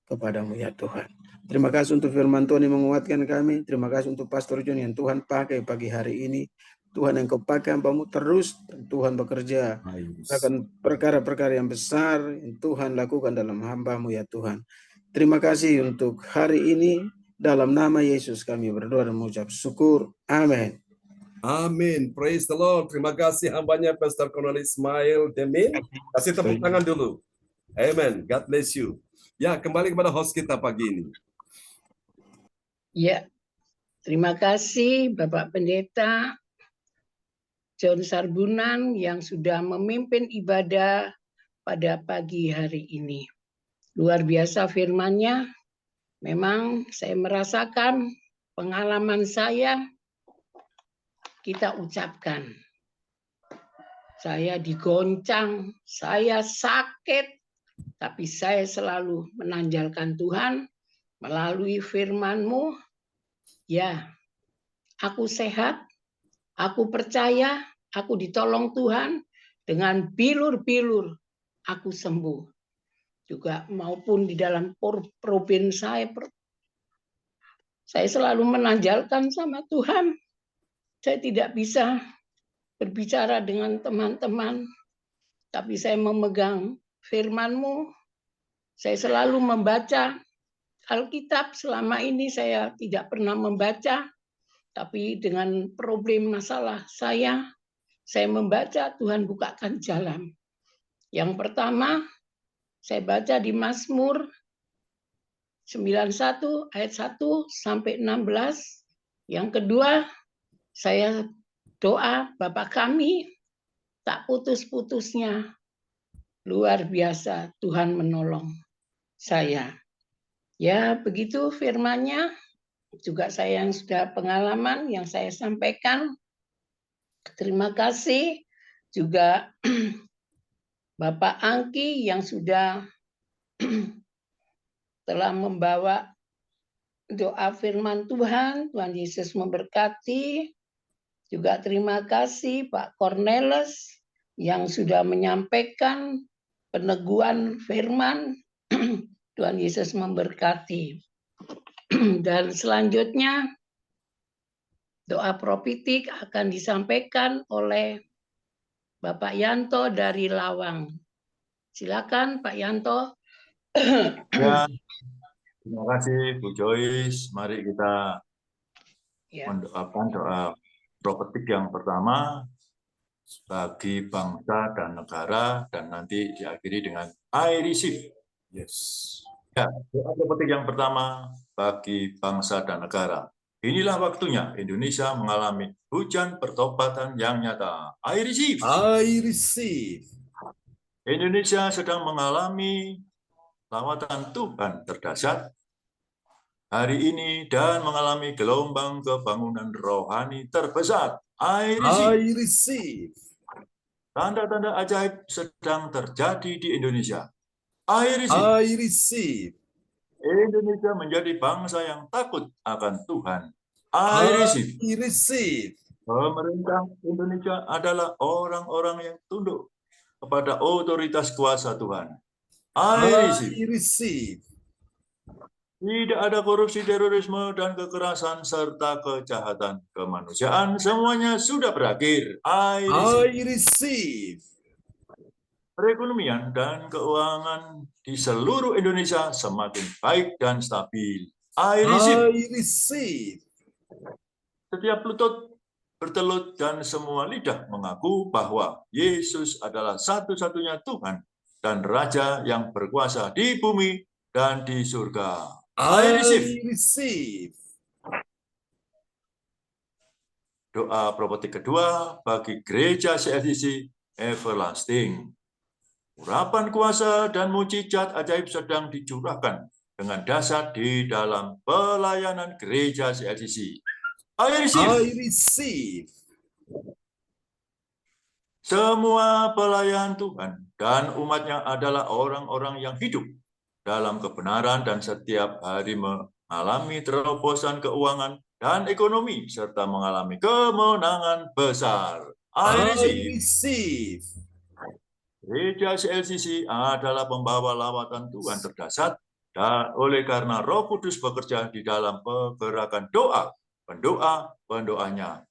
kepadamu ya Tuhan. Terima kasih untuk firman Tuhan yang menguatkan kami. Terima kasih untuk Pastor John yang Tuhan pakai pagi hari ini. Tuhan yang kau pakai hambamu terus, dan Tuhan bekerja akan perkara-perkara yang besar yang Tuhan lakukan dalam hambamu ya Tuhan. Terima kasih untuk hari ini. Dalam nama Yesus kami berdoa dan mengucap syukur. Amin. Amin. Praise the Lord. Terima kasih hambanya Pastor Cornelis Ismail Demin. Kasih tepuk tangan dulu. Amen. God bless you. Ya, kembali kepada host kita pagi ini. Ya, terima kasih Bapak Pendeta John Sarbunan yang sudah memimpin ibadah pada pagi hari ini. Luar biasa firman-Nya. Memang saya merasakan pengalaman saya kita ucapkan. Saya digoncang, saya sakit, tapi saya selalu menanjalkan Tuhan melalui firman-Mu. Ya, aku sehat, aku percaya, aku ditolong Tuhan, dengan bilur-bilur aku sembuh. Juga maupun di dalam provinsi saya selalu menanjalkan sama Tuhan. Saya tidak bisa berbicara dengan teman-teman, tapi saya memegang firman-Mu. Saya selalu membaca Alkitab. Selama ini saya tidak pernah membaca, tapi dengan problem masalah saya membaca, Tuhan bukakan jalan. Yang pertama, saya baca di Mazmur 91 ayat 1 sampai 16. Yang kedua, saya doa Bapa kami tak putus-putusnya. Luar biasa Tuhan menolong saya. Ya, begitu firman-Nya. Juga saya yang sudah pengalaman yang saya sampaikan. Terima kasih juga Bapak Angki yang sudah telah membawa doa firman Tuhan. Tuhan Yesus memberkati. Juga terima kasih Pak Cornelis yang sudah menyampaikan peneguhan firman. Tuhan Yesus memberkati. Dan selanjutnya doa profetik akan disampaikan oleh Bapak Yanto dari Lawang. Silakan Pak Yanto. Ya, terima kasih Bu Joyce. Mari kita mendoakan doa profetik yang pertama bagi bangsa dan negara, dan nanti diakhiri dengan I receive. Yes. Ya, doa profetik yang pertama bagi bangsa dan negara. Inilah waktunya Indonesia mengalami hujan pertobatan yang nyata. I receive. I receive. Indonesia sedang mengalami lawatan Tuhan terdahsyat hari ini dan mengalami gelombang kebangunan rohani terbesar. I receive. Tanda-tanda ajaib sedang terjadi di Indonesia. I receive. Indonesia menjadi bangsa yang takut akan Tuhan. I receive. Pemerintah Indonesia adalah orang-orang yang tunduk kepada otoritas kuasa Tuhan. I receive. Tidak ada korupsi, terorisme, dan kekerasan, serta kejahatan kemanusiaan. Semuanya sudah berakhir. I receive. Perekonomian dan keuangan di seluruh Indonesia semakin baik dan stabil. I receive. Setiap lutut bertelut dan semua lidah mengaku bahwa Yesus adalah satu-satunya Tuhan dan Raja yang berkuasa di bumi dan di surga. I receive. Doa profetik kedua bagi gereja CFCC Everlasting. Urapan kuasa dan mujizat ajaib sedang dicurahkan dengan dahsyat di dalam pelayanan gereja CFCC. I receive. Semua pelayan Tuhan dan umatnya adalah orang-orang yang hidup dalam kebenaran dan setiap hari mengalami terobosan keuangan dan ekonomi serta mengalami kemenangan besar. I I receive. receive. Gereja CLCC adalah pembawa lawatan Tuhan terdahsyat oleh karena Roh Kudus bekerja di dalam pergerakan doa, pendoanya.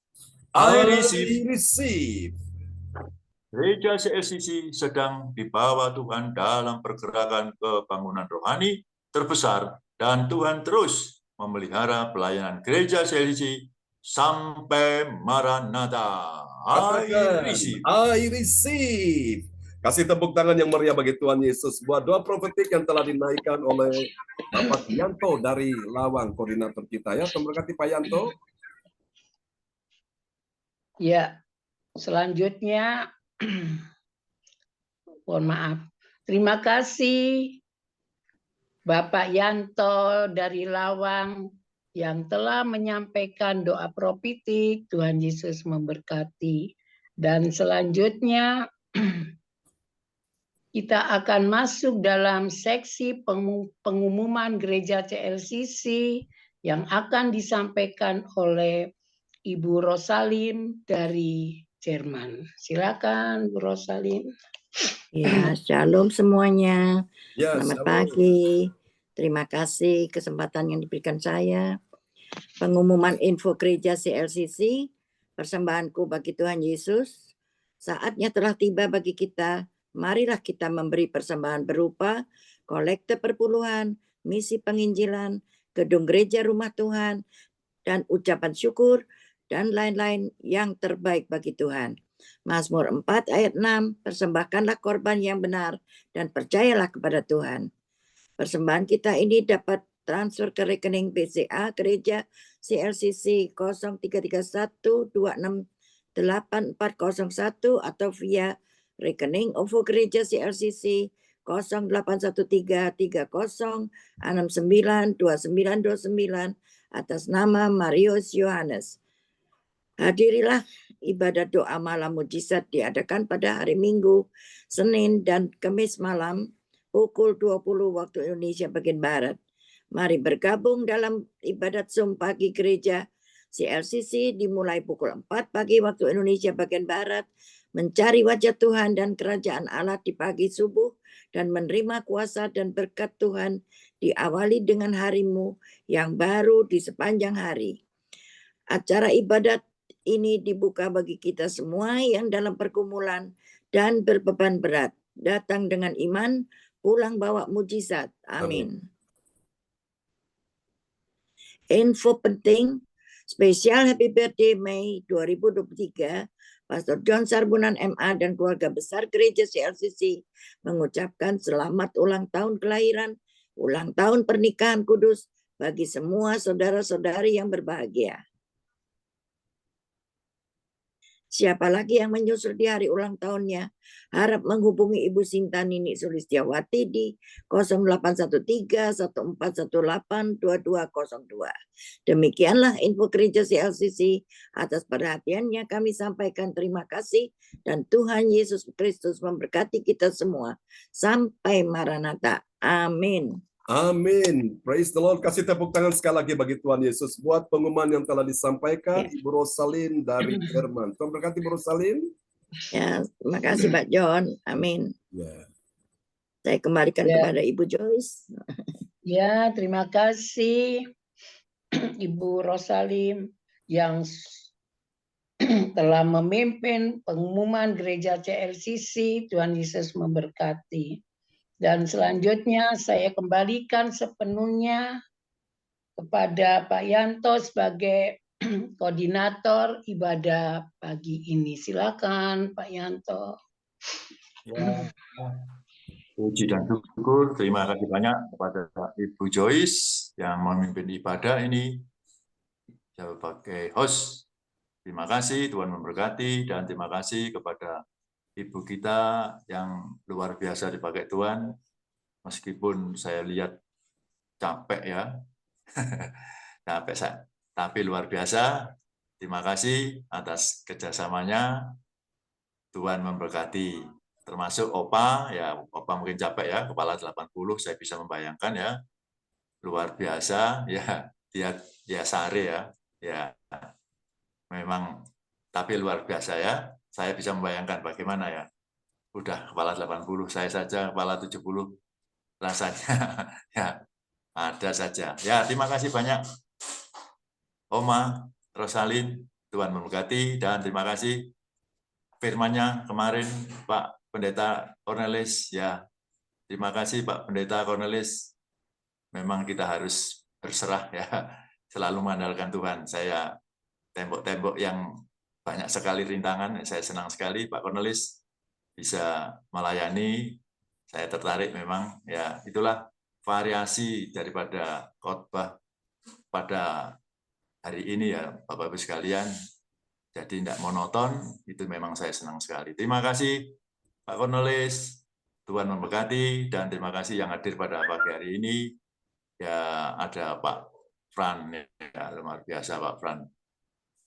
I receive. receive. Gereja CLCC sedang dibawa Tuhan dalam pergerakan kebangunan rohani terbesar dan Tuhan terus memelihara pelayanan gereja CLCC sampai Maranatha. I Katakan, receive. I receive. Kasih tepuk tangan yang meriah bagi Tuhan Yesus buat doa profetik yang telah dinaikkan oleh Bapak Yanto dari Lawang, koordinator kita ya. Terima kasih Pak Yanto. Ya, selanjutnya mohon maaf. Terima kasih Bapak Yanto dari Lawang yang telah menyampaikan doa profetik. Tuhan Yesus memberkati. Dan selanjutnya kita akan masuk dalam seksi pengumuman gereja CLCC yang akan disampaikan oleh Ibu Rosalim dari Jerman. Silakan Bu Rosalim. Ya, shalom semuanya. Ya, Selamat shalom. pagi. Terima kasih kesempatan yang diberikan saya. Pengumuman info gereja CLCC, persembahanku bagi Tuhan Yesus. Saatnya telah tiba bagi kita. Marilah kita memberi persembahan berupa kolekte perpuluhan, misi penginjilan, gedung gereja rumah Tuhan, dan ucapan syukur, dan lain-lain yang terbaik bagi Tuhan. Mazmur 4 ayat 6, persembahkanlah korban yang benar dan percayalah kepada Tuhan. Persembahan kita ini dapat transfer ke rekening BCA Gereja CLCC 0331268401 atau via rekening OVO Gereja CLCC 081330692929 atas nama Marius Yohanes. Hadirilah ibadah doa malam mujizat diadakan pada hari Minggu, Senin, dan Kamis malam pukul 20 waktu Indonesia bagian Barat. Mari bergabung dalam ibadat Zoom pagi gereja CLCC dimulai pukul 4 pagi waktu Indonesia bagian Barat, mencari wajah Tuhan dan kerajaan Allah di pagi subuh, dan menerima kuasa dan berkat Tuhan diawali dengan harimu yang baru di sepanjang hari. Acara ibadat ini dibuka bagi kita semua yang dalam pergumulan dan berbeban berat. Datang dengan iman, pulang bawa mujizat. Amin. Info penting, spesial Happy Birthday Mei 2023, Pastor John Sarbunan MA dan keluarga besar gereja CLCC mengucapkan selamat ulang tahun kelahiran, ulang tahun pernikahan kudus bagi semua saudara-saudari yang berbahagia. Siapa lagi yang menyusul di hari ulang tahunnya? Harap menghubungi Ibu Sinta Nini Sulistiawati di 0813-1418-2202. Demikianlah info gereja CLCC. Atas perhatiannya kami sampaikan terima kasih dan Tuhan Yesus Kristus memberkati kita semua. Sampai Maranatha. Amin. Amin. Praise the Lord. Kasih tepuk tangan sekali lagi bagi Tuhan Yesus buat pengumuman yang telah disampaikan Ibu Rosalin dari Jerman. Tuhan berkati Ibu Rosalin. Ya, terima kasih Pak John. Amin. Ya. Saya kembalikan kepada Ibu Joyce. Ya, terima kasih Ibu Rosalim yang telah memimpin pengumuman gereja CLCC. Tuhan Yesus memberkati. Dan selanjutnya saya kembalikan sepenuhnya kepada Pak Yanto sebagai koordinator ibadah pagi ini. Silakan Pak Yanto. Ya. Puji dan syukur, terima kasih banyak kepada Ibu Joyce yang memimpin ibadah ini sebagai host. Terima kasih, Tuhan memberkati, dan terima kasih kepada Ibu kita yang luar biasa dipakai Tuhan, meskipun saya lihat capek ya, capek saya, tapi luar biasa. Terima kasih atas kerjasamanya, Tuhan memberkati. Termasuk Opa, ya Opa mungkin capek ya, kepala 80, saya bisa membayangkan ya, luar biasa, ya dia sare ya, memang, tapi luar biasa ya. saya bisa membayangkan bagaimana ya. Udah kepala 80, saya saja kepala 70, rasanya ya ada saja. Ya, terima kasih banyak Oma, Rosalin, Tuhan memberkati, dan terima kasih firman-Nya kemarin Pak Pendeta Cornelis. Ya, terima kasih Pak Pendeta Cornelis. Memang kita harus berserah ya, selalu mengandalkan Tuhan. Saya tembok-tembok yang banyak sekali rintangan, saya senang sekali Pak Cornelis bisa melayani. Saya tertarik memang, ya itulah variasi daripada khotbah pada hari ini ya Bapak-Ibu sekalian. Jadi tidak monoton, itu memang saya senang sekali. Terima kasih Pak Cornelis, Tuhan memberkati, dan terima kasih yang hadir pada pagi hari ini. Ya ada Pak Fran, ya, luar biasa Pak Fran,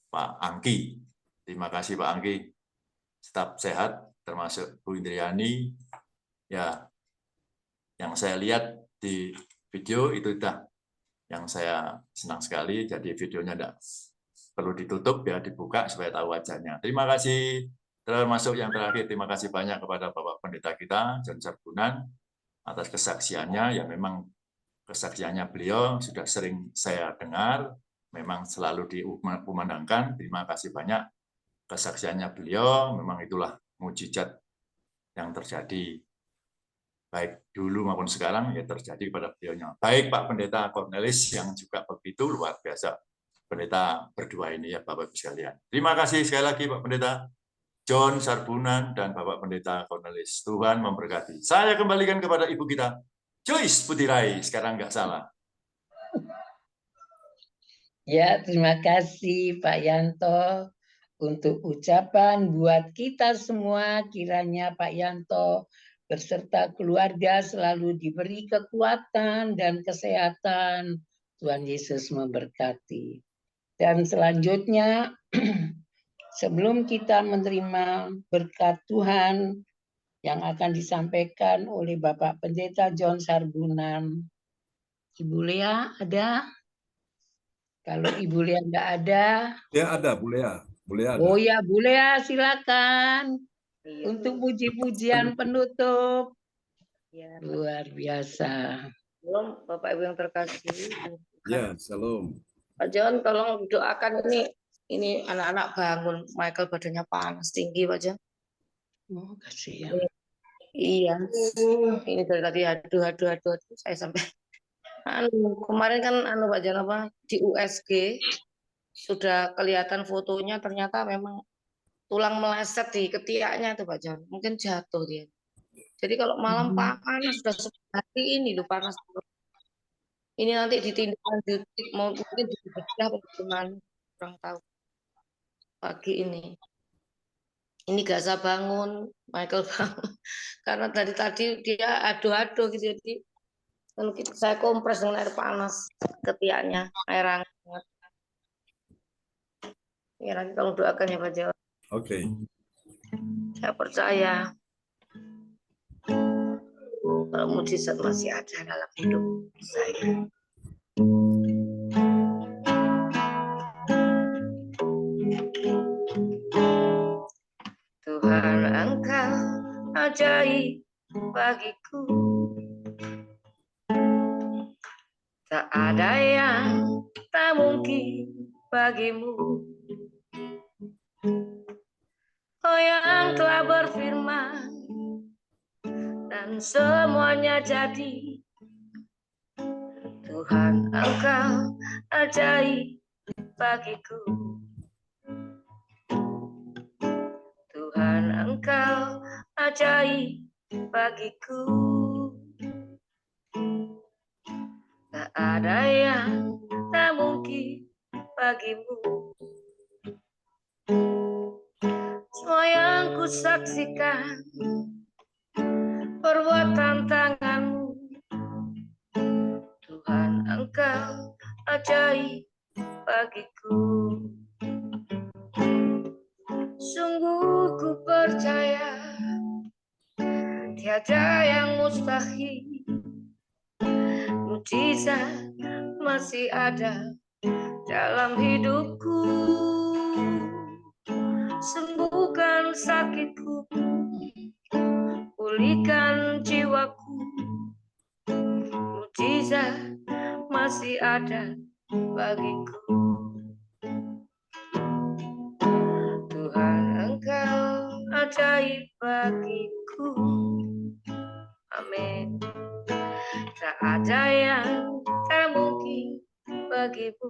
Pak Angki, terima kasih Pak Angki, staf sehat, termasuk Bu Indriani. Ya, yang saya lihat di video itu dah yang saya senang sekali. Jadi videonya tidak perlu ditutup ya, dibuka supaya tahu wajahnya. Terima kasih. Termasuk yang terakhir, terima kasih banyak kepada Bapak Pendeta kita, John Sarbunan, atas kesaksiannya. Ya memang kesaksiannya beliau sudah sering saya dengar, memang selalu dikumandangkan. Terima kasih banyak kesaksiannya beliau, memang itulah mujizat yang terjadi baik dulu maupun sekarang ya terjadi pada beliaunya. Baik Pak Pendeta Cornelis yang juga begitu luar biasa, pendeta berdua ini ya Bapak-Ibu sekalian. Terima kasih sekali lagi Pak Pendeta John Sarbunan dan Bapak Pendeta Cornelis. Tuhan memberkati. Saya kembalikan kepada Ibu kita, Joyce Putirai, sekarang nggak salah. Ya, terima kasih Pak Yanto untuk ucapan buat kita semua. Kiranya Pak Yanto beserta keluarga selalu diberi kekuatan dan kesehatan. Tuhan Yesus memberkati. Dan selanjutnya, sebelum kita menerima berkat Tuhan yang akan disampaikan oleh Bapak Pendeta John Sarbunan, Ibu Lea ada? Kalau Ibu Lea nggak ada. Ya ada, Bu Lea. Bu Lea ada. Oh ya, Bu Lea silakan. Untuk puji-pujian penutup. Ya, Luar biasa. Shalom, Bapak Ibu yang terkasih. Ya, shalom. Pak John, tolong doakan ini anak-anak bangun. Michael badannya panas tinggi, Pak John. Oh, kasihan. Iya, ini dari tadi aduh, saya sampai kemarin kan Pak John apa di USG sudah kelihatan fotonya, ternyata memang tulang meleset di ketiaknya tuh Pak John, mungkin jatuh dia. Jadi kalau malam panas sudah seperti ini loh panas. Ini nanti ditindaklanjuti, mungkin dibedah bagaimana, kurang tahu. Pagi ini gak bangun, Michael bangun, karena dari tadi dia aduh gitu. Jadi lalu saya kompres dengan air panas ketiaknya, air hangat. Ya nanti tolong doakan ya Pak John. Oke. Saya percaya kalau mujizat masih ada dalam hidup saya. Tuhan, Engkau ajaib bagiku. Tak ada yang tak mungkin bagimu. Oh yang telah berfirman dan semuanya jadi. Tuhan, Engkau ajaib bagiku. Tuhan, Engkau ajaib bagiku. Tak ada yang tak mungkin bagimu. Semua yang ku saksikan perbuatan tanganmu. Tuhan, Engkau ajaib bagiku. Sungguh ku percaya tiada yang mustahil. Mujizat masih ada dalam hidupku. Sembuhkan sakitku, pulihkan jiwaku. Mujizat masih ada bagiku. Tuhan, Engkau ajaib bagiku. Amin. Tak ada yang tak mungkin bagimu.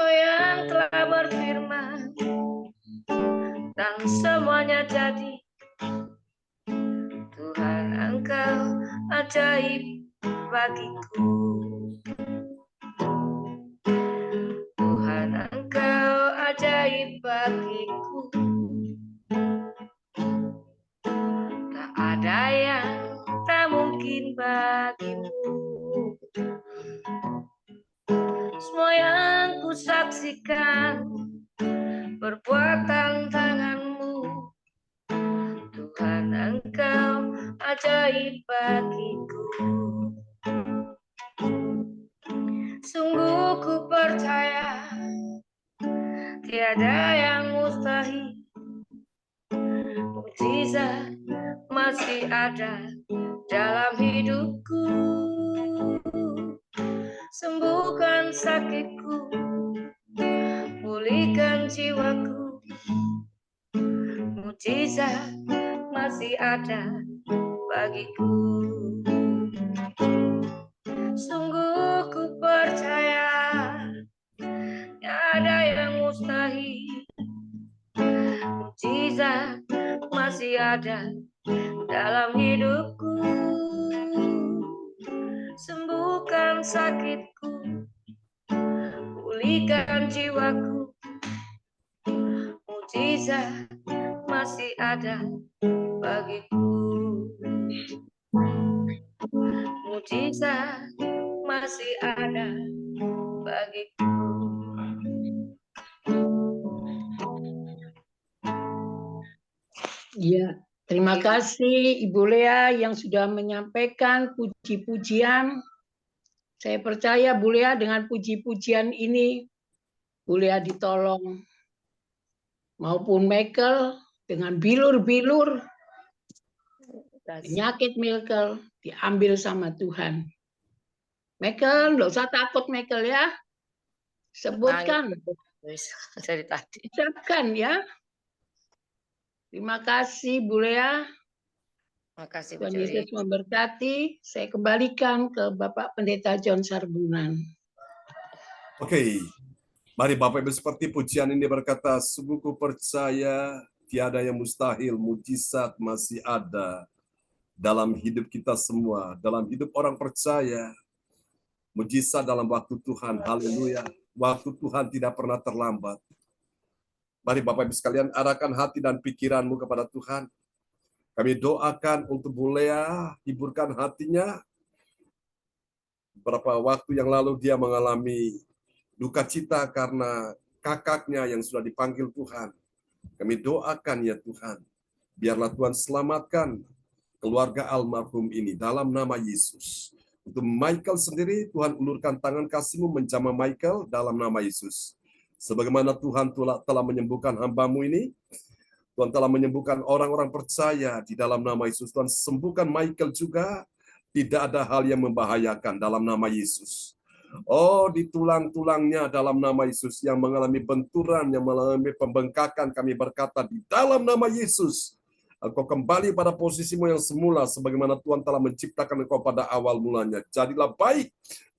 Oh, yang telah berfirman dan semuanya jadi. Tuhan, Engkau ajaib bagiku. Tuhan, Engkau ajaib bagiku. Tak ada yang tak mungkin bagimu. Semua yang ku saksikan perbuatan tanganmu. Tuhan, Engkau ajaib bagiku. Sungguh ku percaya tiada yang mustahil. Mujizat masih ada dalam hidupku. Sembuhkan sakitku, pulihkan jiwaku. Mujizat masih ada bagiku. Sungguh ku percaya tiada yang mustahil. Mujizat masih ada dalam hidupku. Sembuhkan sakitku, pulihkan jiwaku. Mujizat masih ada bagiku. Mujizat masih ada bagiku. Ya, terima kasih Ibu Lea yang sudah menyampaikan puji-pujian. Saya percaya Bu Lea dengan puji-pujian ini, Bu Lea ditolong. Maupun Michael dengan bilur-bilur, penyakit Michael diambil sama Tuhan. Michael, nggak usah takut Michael ya. Sebutkan. Dari tadi. Ucapkan ya. Terima kasih Bu Lea. Makasih, Tuhan Bu Juri. Yesus memberkati. Saya kembalikan ke Bapak Pendeta John Sarbunan. Oke, mari Bapak Ibu, seperti pujian ini berkata, sungguh ku percaya tiada yang mustahil, mujizat masih ada dalam hidup kita semua, dalam hidup orang percaya. Mujizat dalam waktu Tuhan, haleluya. Waktu Tuhan tidak pernah terlambat. Mari Bapak Ibu sekalian, arahkan hati dan pikiranmu kepada Tuhan. Kami doakan untuk Bu Lea, hiburkan hatinya. Beberapa waktu yang lalu dia mengalami duka cita karena kakaknya yang sudah dipanggil Tuhan. Kami doakan ya Tuhan, biarlah Tuhan selamatkan keluarga almarhum ini dalam nama Yesus. Untuk Michael sendiri, Tuhan ulurkan tangan kasih-Mu menjamah Michael dalam nama Yesus. Sebagaimana Tuhan telah menyembuhkan hamba-Mu ini, Tuhan telah menyembuhkan orang-orang percaya di dalam nama Yesus. Tuhan sembuhkan Michael juga, tidak ada hal yang membahayakan dalam nama Yesus. Oh, di tulang-tulangnya dalam nama Yesus yang mengalami benturan, yang mengalami pembengkakan, kami berkata di dalam nama Yesus, Engkau kembali pada posisimu yang semula, sebagaimana Tuhan telah menciptakan engkau pada awal mulanya. Jadilah baik,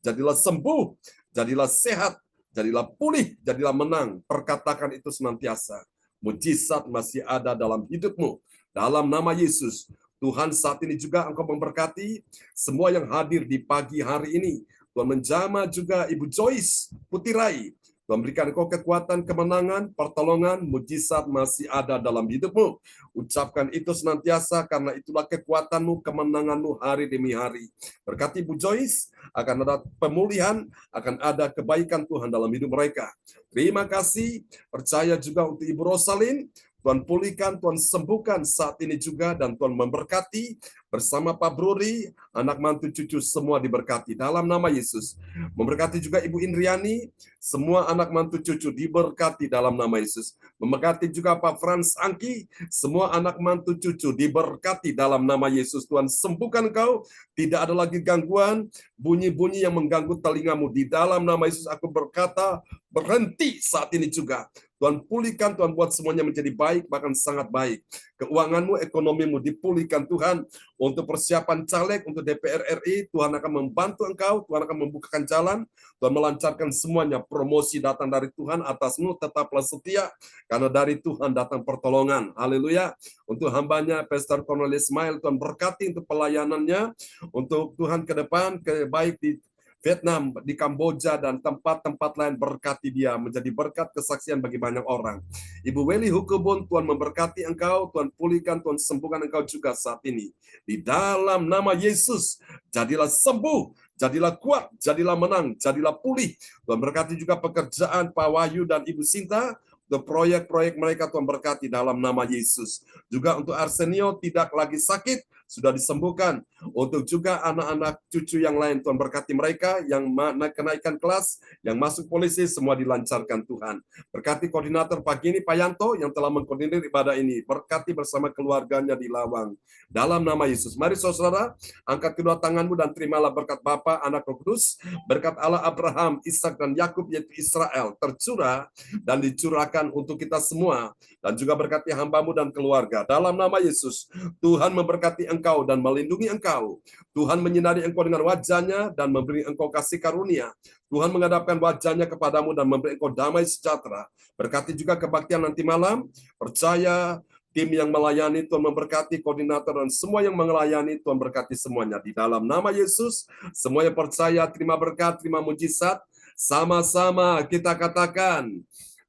jadilah sembuh, jadilah sehat, jadilah pulih, jadilah menang. Perkatakan itu senantiasa. Mujizat masih ada dalam hidupmu. Dalam nama Yesus, Tuhan saat ini juga engkau memberkati semua yang hadir di pagi hari ini. Tuhan menjamah juga Ibu Joyce Putirai. Tuhan berikan engkau kekuatan, kemenangan, pertolongan, mujizat masih ada dalam hidupmu. Ucapkan itu senantiasa karena itulah kekuatanmu, kemenanganmu hari demi hari. Berkati Ibu Joyce, akan ada pemulihan, akan ada kebaikan Tuhan dalam hidup mereka. Terima kasih, percaya juga untuk Ibu Rosalin. Tuhan pulihkan, Tuhan sembuhkan saat ini juga, dan Tuhan memberkati bersama Pak Bruri, anak mantu cucu semua diberkati dalam nama Yesus. Memberkati juga Ibu Indriani, semua anak mantu cucu diberkati dalam nama Yesus. Memberkati juga Pak Frans Angki, semua anak mantu cucu diberkati dalam nama Yesus. Tuhan sembuhkan engkau, tidak ada lagi gangguan, bunyi-bunyi yang mengganggu telingamu. Di dalam nama Yesus aku berkata, berhenti saat ini juga. Tuhan pulihkan, Tuhan buat semuanya menjadi baik, bahkan sangat baik. Keuanganmu, ekonomimu dipulihkan Tuhan. Untuk persiapan caleg, untuk DPR RI, Tuhan akan membantu engkau, Tuhan akan membukakan jalan, Tuhan melancarkan semuanya. Promosi datang dari Tuhan atasmu, tetaplah setia, karena dari Tuhan datang pertolongan. Haleluya. Untuk hambanya, Pastor Cornelius Ismail, Tuhan berkati untuk pelayanannya, untuk Tuhan ke depan, baik di Vietnam, di Kamboja, dan tempat-tempat lain, berkati dia, menjadi berkat kesaksian bagi banyak orang. Ibu Weli Hukubun, Tuhan memberkati engkau, Tuhan pulihkan, Tuhan sembuhkan engkau juga saat ini. Di dalam nama Yesus, jadilah sembuh, jadilah kuat, jadilah menang, jadilah pulih. Tuhan berkati juga pekerjaan Pak Wahyu dan Ibu Sinta, untuk proyek-proyek mereka Tuhan berkati dalam nama Yesus. Juga untuk Arsenio tidak lagi sakit, sudah disembuhkan. Untuk juga anak-anak cucu yang lain, Tuhan berkati mereka yang kenaikan kelas, yang masuk polisi, semua dilancarkan Tuhan. Berkati koordinator pagi ini Pak Yanto yang telah mengkoordinir ibadah ini. Berkati bersama keluarganya di Lawang. Dalam nama Yesus. Mari saudara, angkat kedua tanganmu dan terimalah berkat Bapa, Anak, Roh Kudus. Berkat Allah Abraham, Ishak dan Yakub yaitu Israel tercurah dan dicurahkan untuk kita semua. Dan juga berkati hambamu dan keluarga. Dalam nama Yesus, Tuhan memberkati engkau dan melindungi engkau. Tuhan menyinari engkau dengan wajahnya dan memberi engkau kasih karunia. Tuhan menghadapkan wajahnya kepadamu dan memberi engkau damai sejahtera. Berkati juga kebaktian nanti malam. Percaya tim yang melayani, Tuhan memberkati koordinator dan semua yang melayani, Tuhan berkati semuanya. Di dalam nama Yesus, semua yang percaya terima berkat, terima mujizat. Sama-sama kita katakan,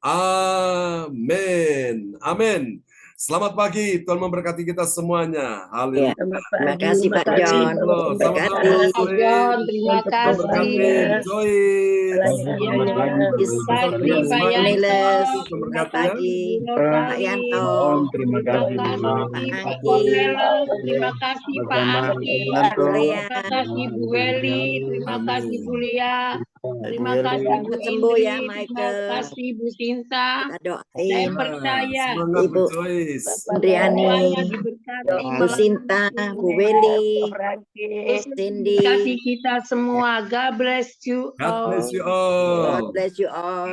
amin. Amin. Selamat pagi, Tuhan memberkati kita semuanya. Haleluya. Terima kasih Pak John. Selamat John, terima kasih. Joyce. Selamat pagi, Pak Niles. Tuhan Selamat berkati ya. pagi Pak Pak Yanto. Terima kasih. Pak Cornelis, terima kasih Pak Angki, terima kasih Bu Weli, terima kasih Bu Lia, terima kasih Bu Sembuh ya, Indri, terima Michael. kasih Bu Sinta. Kita Saya doain percaya Semangat Bu Ibu Joyce. Indriani, semuanya diberkati. Bu Sinta, Bu Weli, Cindy. Kasih kita semua. God bless you God all. bless you God all. bless you all.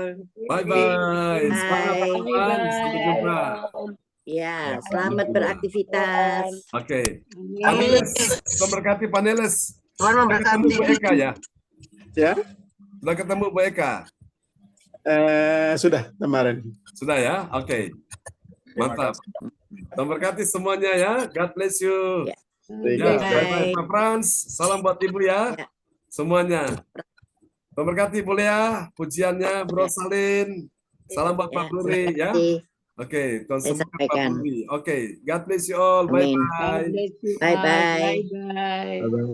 Bye-bye. Semangat Bye. teman-teman. Sampai jumpa. Ya, selamat beraktivitas. Oke. Panelis, Tuhan berkati panelis. Tuhan Sudah ketemu Bu Eka ya? Ya, Sudah ketemu Bu Eka? sudah kemarin. Sudah ya? Oke. Mantap. Tuhan berkati semuanya ya. God bless you. Ya. Ya, Bye. bye-bye Pak Frans. Salam buat Ibu ya. Ya. Semuanya. Tuhan berkati Bu Lea. Pujiannya Bro Salin. Salam buat Pak Bruri ya. Oke, Tuhan Saya sembuhkan Pak sampaikan. Bruri. Oke, God bless you all. Amin. Bye-bye. God bless you all. Bye-bye. Bye-bye. Bye-bye.